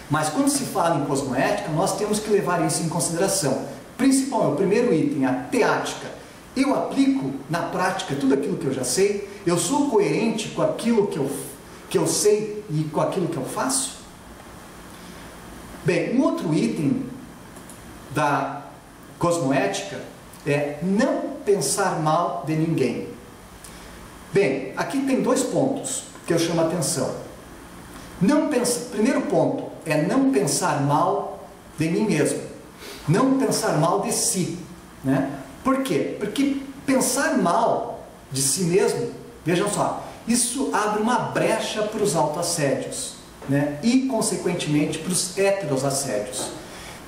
Mas quando se fala em cosmoética, nós temos que levar isso em consideração. Principalmente, o primeiro item, a teática. Eu aplico na prática tudo aquilo que eu já sei? Eu sou coerente com aquilo que eu sei e com aquilo que eu faço? Bem, um outro item da cosmoética é não pensar mal de ninguém. Bem, aqui tem 2 pontos que eu chamo a atenção. Primeiro ponto é não pensar mal de mim mesmo. Não pensar mal de si. Por quê? Porque pensar mal de si mesmo, vejam só, isso abre uma brecha para os autoassédios, e consequentemente para os heterosassédios.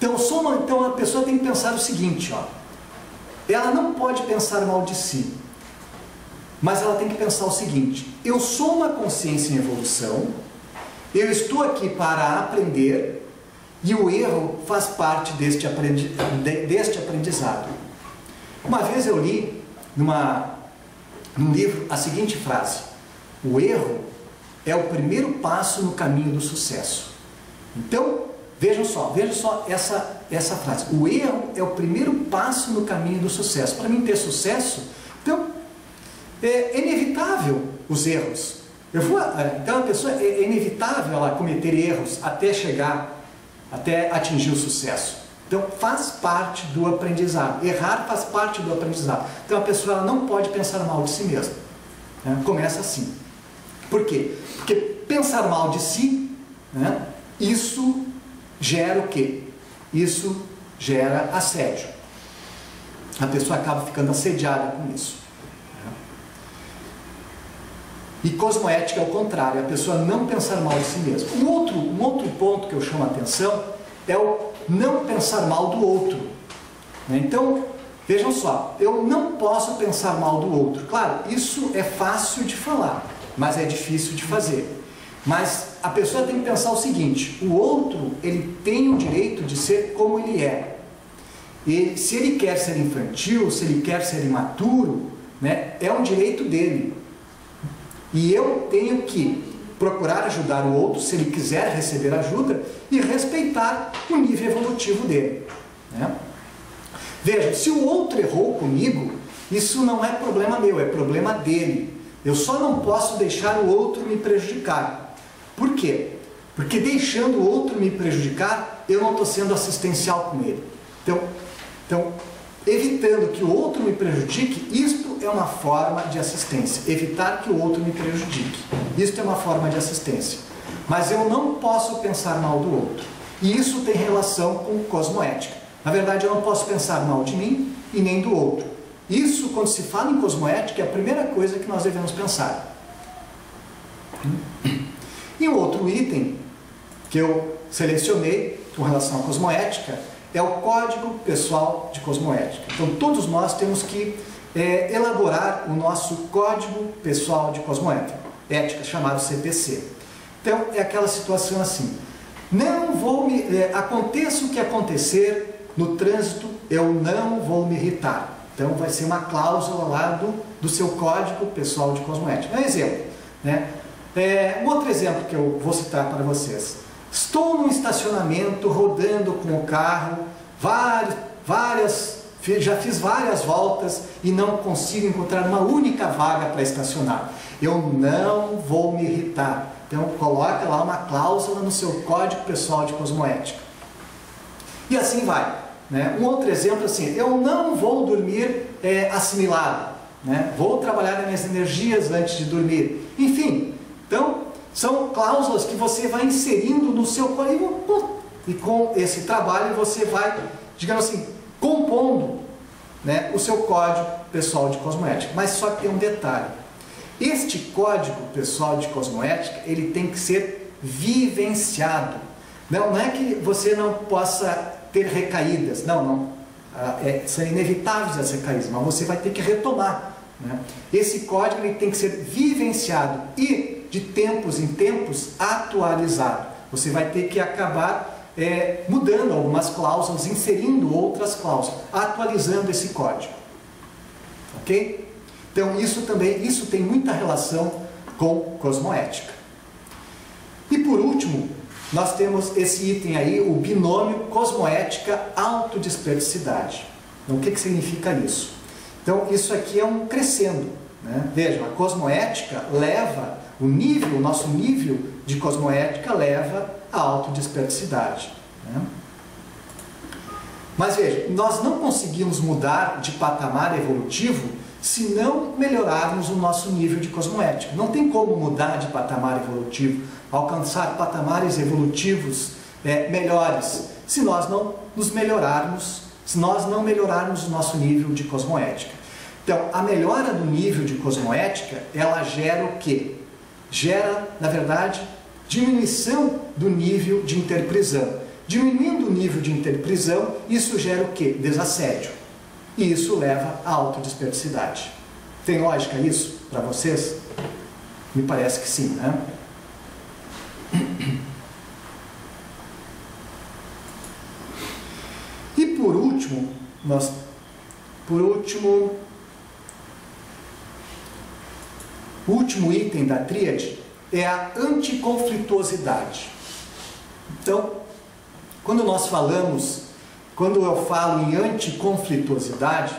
Então a pessoa tem que pensar o seguinte, ela não pode pensar mal de si, mas ela tem que pensar o seguinte: eu sou uma consciência em evolução, eu estou aqui para aprender e o erro faz parte deste aprendizado. Uma vez eu li num livro a seguinte frase: o erro é o primeiro passo no caminho do sucesso. Então, vejam só essa frase: o erro é o primeiro passo no caminho do sucesso. Para mim ter sucesso, então, é inevitável os erros. Então a pessoa é inevitável ela cometer erros até atingir o sucesso. Então faz parte do aprendizado. Errar faz parte do aprendizado. Então a pessoa ela não pode pensar mal de si mesma. Começa assim. Por quê? Porque pensar mal de si, isso gera o quê? Isso gera assédio. A pessoa acaba ficando assediada com isso. E cosmoética é o contrário, a pessoa não pensar mal de si mesma. Um outro ponto que eu chamo a atenção é o não pensar mal do outro. Então, vejam só, eu não posso pensar mal do outro. Claro, isso é fácil de falar, mas é difícil de fazer. Mas a pessoa tem que pensar o seguinte: o outro, ele tem o direito de ser como ele é. E se ele quer ser infantil, se ele quer ser imaturo, é um direito dele. E eu tenho que procurar ajudar o outro, se ele quiser receber ajuda, e respeitar o nível evolutivo dele. Veja, se o outro errou comigo, isso não é problema meu, é problema dele. Eu só não posso deixar o outro me prejudicar. Por quê? Porque deixando o outro me prejudicar, eu não estou sendo assistencial com ele. Então, evitando que o outro me prejudique, isto é uma forma de assistência. Evitar que o outro me prejudique. Isto é uma forma de assistência. Mas eu não posso pensar mal do outro. E isso tem relação com cosmoética. Na verdade, eu não posso pensar mal de mim e nem do outro. Isso, quando se fala em cosmoética, é a primeira coisa que nós devemos pensar. E um outro item que eu selecionei com relação à cosmoética é o Código Pessoal de Cosmoética. Então, todos nós temos que elaborar o nosso Código Pessoal de Cosmoética, chamado CPC. Então, é aquela situação assim, não vou me... aconteça o que acontecer no trânsito, eu não vou me irritar. Então, vai ser uma cláusula lá do seu Código Pessoal de Cosmoética. Um exemplo, né? Um outro exemplo que eu vou citar para vocês. Estou num estacionamento, rodando com o carro, já fiz várias voltas e não consigo encontrar uma única vaga para estacionar. Eu não vou me irritar. Então, coloca lá uma cláusula no seu Código Pessoal de Cosmoética. E assim vai, né? Um outro exemplo assim, eu não vou dormir assimilado, né? Vou trabalhar nas minhas energias antes de dormir. Enfim, então, são cláusulas que você vai inserindo no seu código e com esse trabalho você vai, digamos assim, compondo, né, o seu Código Pessoal de Cosmoética. Mas só que tem um detalhe. Este Código Pessoal de Cosmoética, ele tem que ser vivenciado. Não é que você não possa ter recaídas, não. São inevitáveis as recaídas, mas você vai ter que retomar, né? Esse código ele tem que ser vivenciado e, de tempos em tempos, atualizado. Você vai ter que acabar mudando algumas cláusulas, inserindo outras cláusulas, atualizando esse código. Ok? Então, isso tem muita relação com cosmoética. E por último, nós temos esse item aí, o binômio cosmoética-autodesperticidade. Então, o que significa isso? Então, isso aqui é um crescendo, né? Vejam, a cosmoética leva o nosso nível de cosmoética leva à autodesperticidade, né? Mas veja, nós não conseguimos mudar de patamar evolutivo se não melhorarmos o nosso nível de cosmoética. Não tem como mudar de patamar evolutivo, alcançar patamares evolutivos melhores, se nós não melhorarmos o nosso nível de cosmoética. Então, a melhora do nível de cosmoética, ela gera o quê? Gera, na verdade, diminuição do nível de interprisão. Diminuindo o nível de interprisão, isso gera o quê? Desassédio. E isso leva à autodesperticidade. Tem lógica isso para vocês? Me parece que sim, né? E por último, o último item da tríade é a anticonflituosidade. Então, quando eu falo em anticonflituosidade,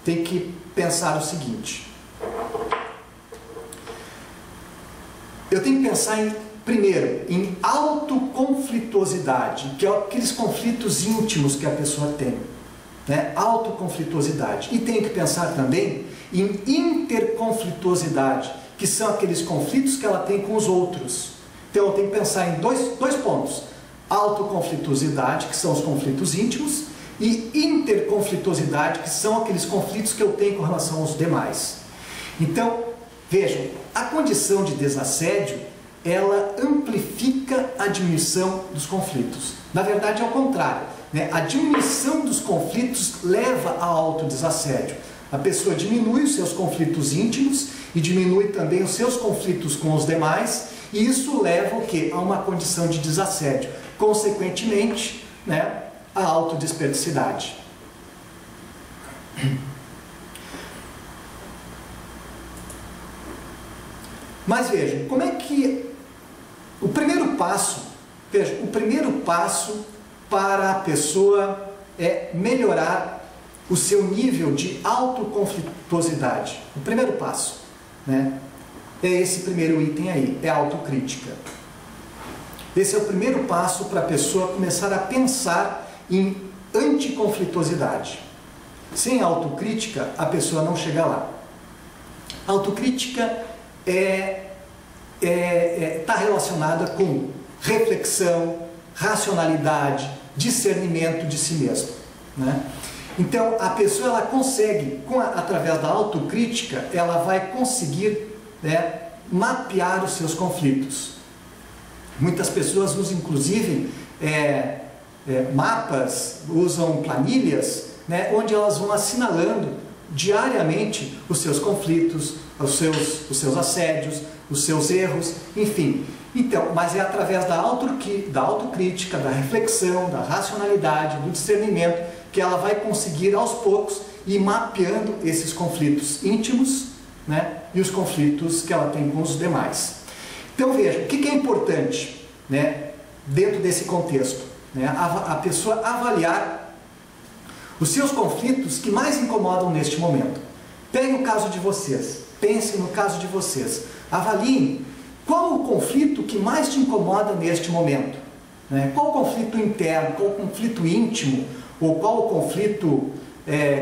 tem que pensar o seguinte. Eu tenho que pensar primeiro, em autoconflituosidade, que é aqueles conflitos íntimos que a pessoa tem, né? Autoconflituosidade. E tenho que pensar também em interconflituosidade, que são aqueles conflitos que ela tem com os outros. Então eu tenho que pensar em dois pontos. Autoconflituosidade, que são os conflitos íntimos, e interconflituosidade, que são aqueles conflitos que eu tenho com relação aos demais. Então, vejam, a condição de desassédio, ela amplifica a diminuição dos conflitos. Na verdade, é o contrário, né? A diminuição dos conflitos leva ao autodesassédio. A pessoa diminui os seus conflitos íntimos e diminui também os seus conflitos com os demais, e isso leva o quê? A uma condição de desassédio. Consequentemente, né, a autodesperticidade. Mas vejam, como é que o primeiro passo para a pessoa é melhorar o seu nível de autoconflituosidade. O primeiro passo, né, é esse primeiro item aí, é a autocrítica. Esse é o primeiro passo para a pessoa começar a pensar em anticonflituosidade. Sem autocrítica, a pessoa não chega lá. A autocrítica está relacionada com reflexão, racionalidade, discernimento de si mesmo, né? Então, a pessoa ela consegue, através da autocrítica, ela vai conseguir, né, mapear os seus conflitos. Muitas pessoas usam, inclusive, mapas, usam planilhas, né, onde elas vão assinalando diariamente os seus conflitos, os seus assédios, os seus erros, enfim. Então, mas é através da autocrítica, da reflexão, da racionalidade, do discernimento, que ela vai conseguir aos poucos ir mapeando esses conflitos íntimos, né, e os conflitos que ela tem com os demais. Então veja, o que é importante, né, dentro desse contexto? Né, a pessoa avaliar os seus conflitos que mais incomodam neste momento. Peguem o caso de vocês, pensem no caso de vocês, avaliem qual o conflito que mais te incomoda neste momento. Né? Qual o conflito interno, qual o conflito íntimo, ou qual o conflito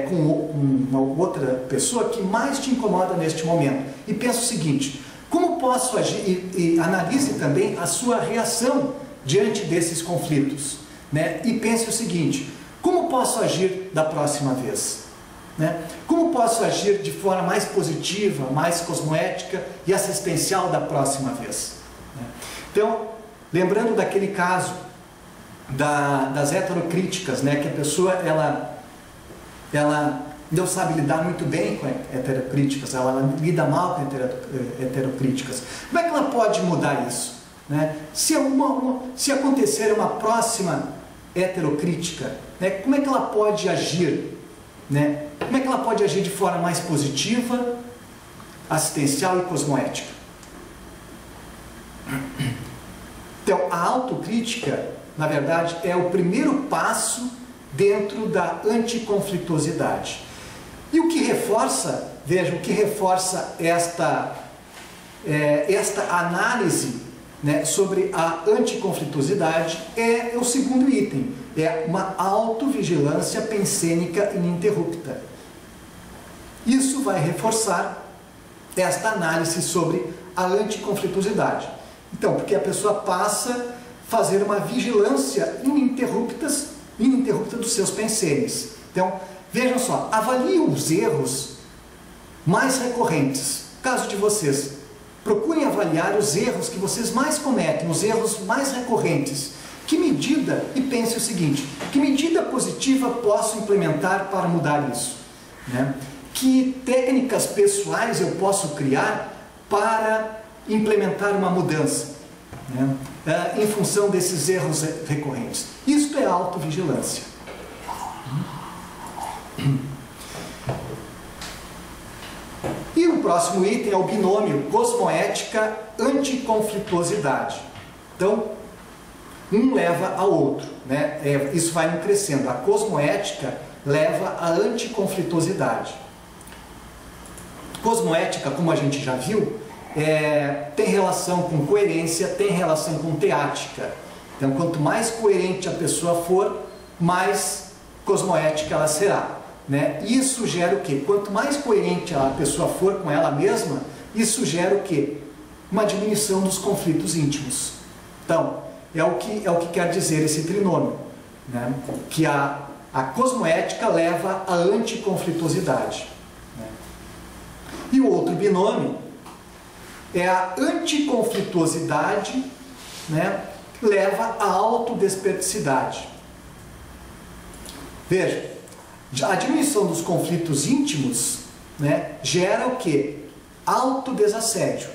com uma outra pessoa que mais te incomoda neste momento. E pensa o seguinte, como posso agir, e analise também a sua reação diante desses conflitos. Né? E pense o seguinte, como posso agir da próxima vez? Né? Como posso agir de forma mais positiva, mais cosmoética e assistencial da próxima vez? Né? Então, lembrando daquele caso das heterocríticas, né? Que a pessoa ela não sabe lidar muito bem com heterocríticas, ela lida mal com heterocríticas. Como é que ela pode mudar isso? Né? Se acontecer uma próxima heterocrítica, né? Como é que ela pode agir? Né? Como é que ela pode agir de forma mais positiva, assistencial e cosmoética? Então, a autocrítica, na verdade, é o primeiro passo dentro da anticonflituosidade. E o que reforça, veja, o que reforça esta análise, né, sobre a anticonflituosidade é o segundo item, é uma autovigilância pensênica ininterrupta. Isso vai reforçar esta análise sobre a anticonflituosidade. Então, porque a pessoa passa a fazer uma vigilância ininterrupta dos seus pensênios. Então, vejam só, avalie os erros mais recorrentes. Caso de vocês, procurem avaliar os erros que vocês mais cometem, os erros mais recorrentes. Que medida, e pense o seguinte, que medida positiva posso implementar para mudar isso? Né? Que técnicas pessoais eu posso criar para implementar uma mudança, né? Em função desses erros recorrentes? Isto é autovigilância. E o próximo item é o binômio cosmoética-anticonflituosidade. Então, um leva ao outro, né? Isso vai crescendo. A cosmoética leva à anticonflituosidade. Cosmoética, como a gente já viu, tem relação com coerência, tem relação com teática. Então, quanto mais coerente a pessoa for, mais cosmoética ela será. Né? Isso gera o quê? Quanto mais coerente a pessoa for com ela mesma, isso gera o quê? Uma diminuição dos conflitos íntimos. Então, é o que quer dizer esse trinômio, né? Que a cosmoética leva à anticonflituosidade. Né? E o outro binômio é a anticonflituosidade, né? Leva à autodesperticidade. Veja, a diminuição dos conflitos íntimos, né, gera o quê? Autodesassédio,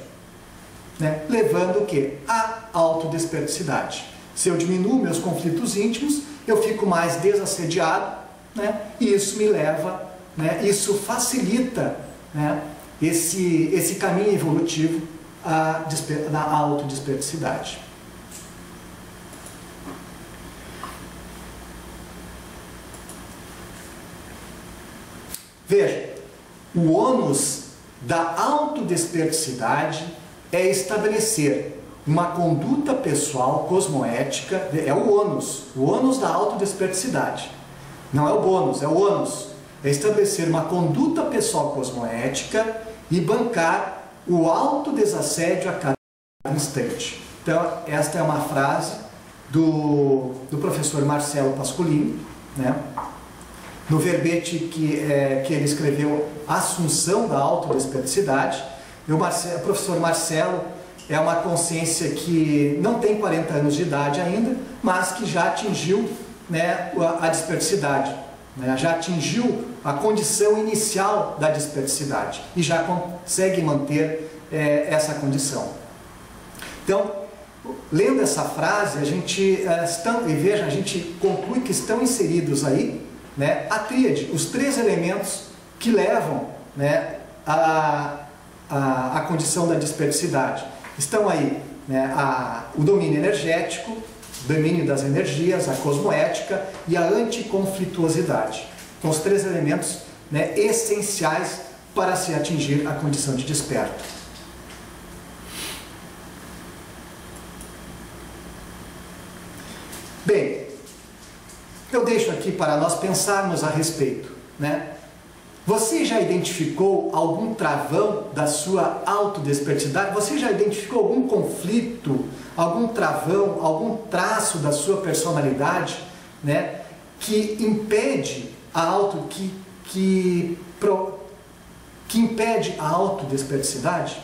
né, levando o quê? À autodesperticidade. Se eu diminuo meus conflitos íntimos, eu fico mais desassediado, né, e isso me leva, né, isso facilita, né, esse caminho evolutivo da autodesperticidade. Veja, o ônus da autodesperticidade é estabelecer uma conduta pessoal cosmoética, é o ônus da autodesperticidade. Não é o bônus, é o ônus. É estabelecer uma conduta pessoal cosmoética e bancar o autodesassédio a cada instante. Então, esta é uma frase do professor Marcelo Pascolini, né? No verbete que ele escreveu, Assunção da Autodesperticidade. O professor Marcelo é uma consciência que não tem 40 anos de idade ainda, mas que já atingiu né, a dispersidade, né, já atingiu a condição inicial da dispersidade e já consegue manter essa condição. Então, lendo essa frase, a gente conclui que estão inseridos aí, né, a tríade, os três elementos que levam, né, a condição da dispersidade. Estão aí, né, o domínio energético, o domínio das energias, a cosmoética e a anticonflituosidade. São os três elementos, né, essenciais para se atingir a condição de desperto. Bem, eu deixo aqui para nós pensarmos a respeito, né? Você já identificou algum travão da sua autodespertidade? Você já identificou algum conflito, algum travão, algum traço da sua personalidade, né, que impede que impede a autodesperticidade?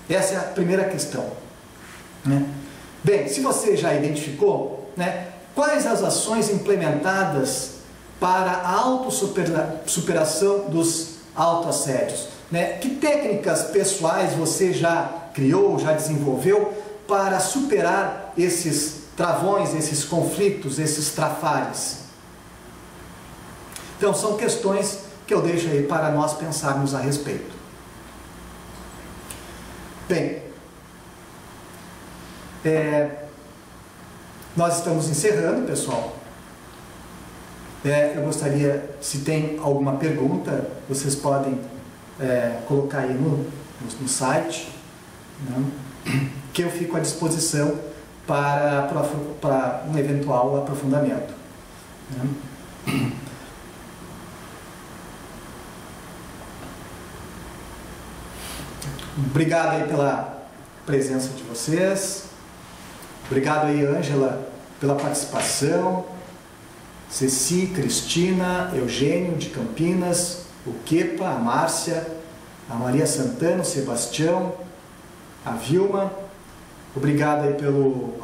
Essa é a primeira questão, né? Bem, se você já identificou, né, quais as ações implementadas para a autossuperação dos autoassédios, né? Que técnicas pessoais você já criou, já desenvolveu para superar esses travões, esses conflitos, esses trafares? Então, são questões que eu deixo aí para nós pensarmos a respeito. Bem, nós estamos encerrando, pessoal. Eu gostaria, se tem alguma pergunta, vocês podem colocar aí no site, né, que eu fico à disposição para um eventual aprofundamento, né. Obrigado aí pela presença de vocês. Obrigado aí, Ângela, pela participação. Ceci, Cristina, Eugênio de Campinas, o Kepa, a Márcia, a Maria Santana, o Sebastião, a Vilma. Obrigado aí pelo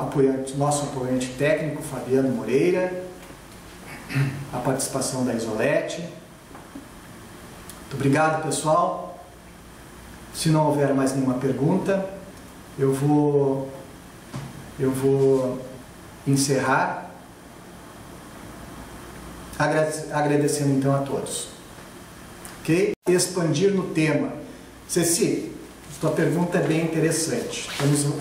nosso apoiante técnico, Fabiano Moreira, a participação da Isolete. Muito obrigado, pessoal. Se não houver mais nenhuma pergunta, eu vou encerrar agradecendo então a todos. Ok? Expandir no tema. Ceci, sua pergunta é bem interessante.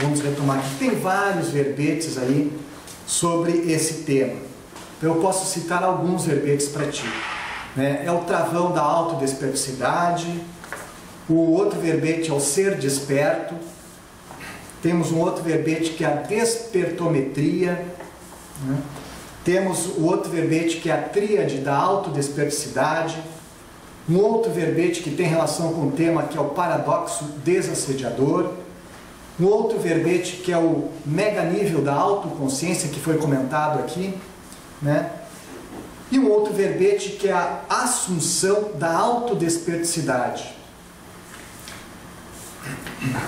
Vamos retomar aqui. Tem vários verbetes aí sobre esse tema. Eu posso citar alguns verbetes para ti, né? É o travão da autodesperticidade. O outro verbete é o ser desperto. Temos um outro verbete que é a despertometria, né? Temos o outro verbete que é a tríade da autodesperticidade. Um outro verbete que tem relação com o tema que é o paradoxo desassediador. Um outro verbete que é o mega nível da autoconsciência, que foi comentado aqui, né? E um outro verbete que é a assunção da autodesperticidade.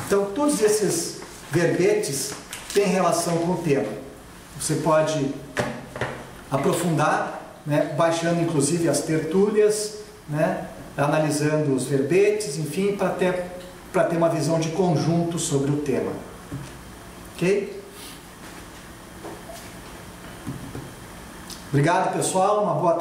Então, todos esses verbetes têm relação com o tema. Você pode aprofundar, né, baixando inclusive as tertúlias, né, analisando os verbetes, enfim, para ter uma visão de conjunto sobre o tema. Ok? Obrigado, pessoal. Uma boa tarde.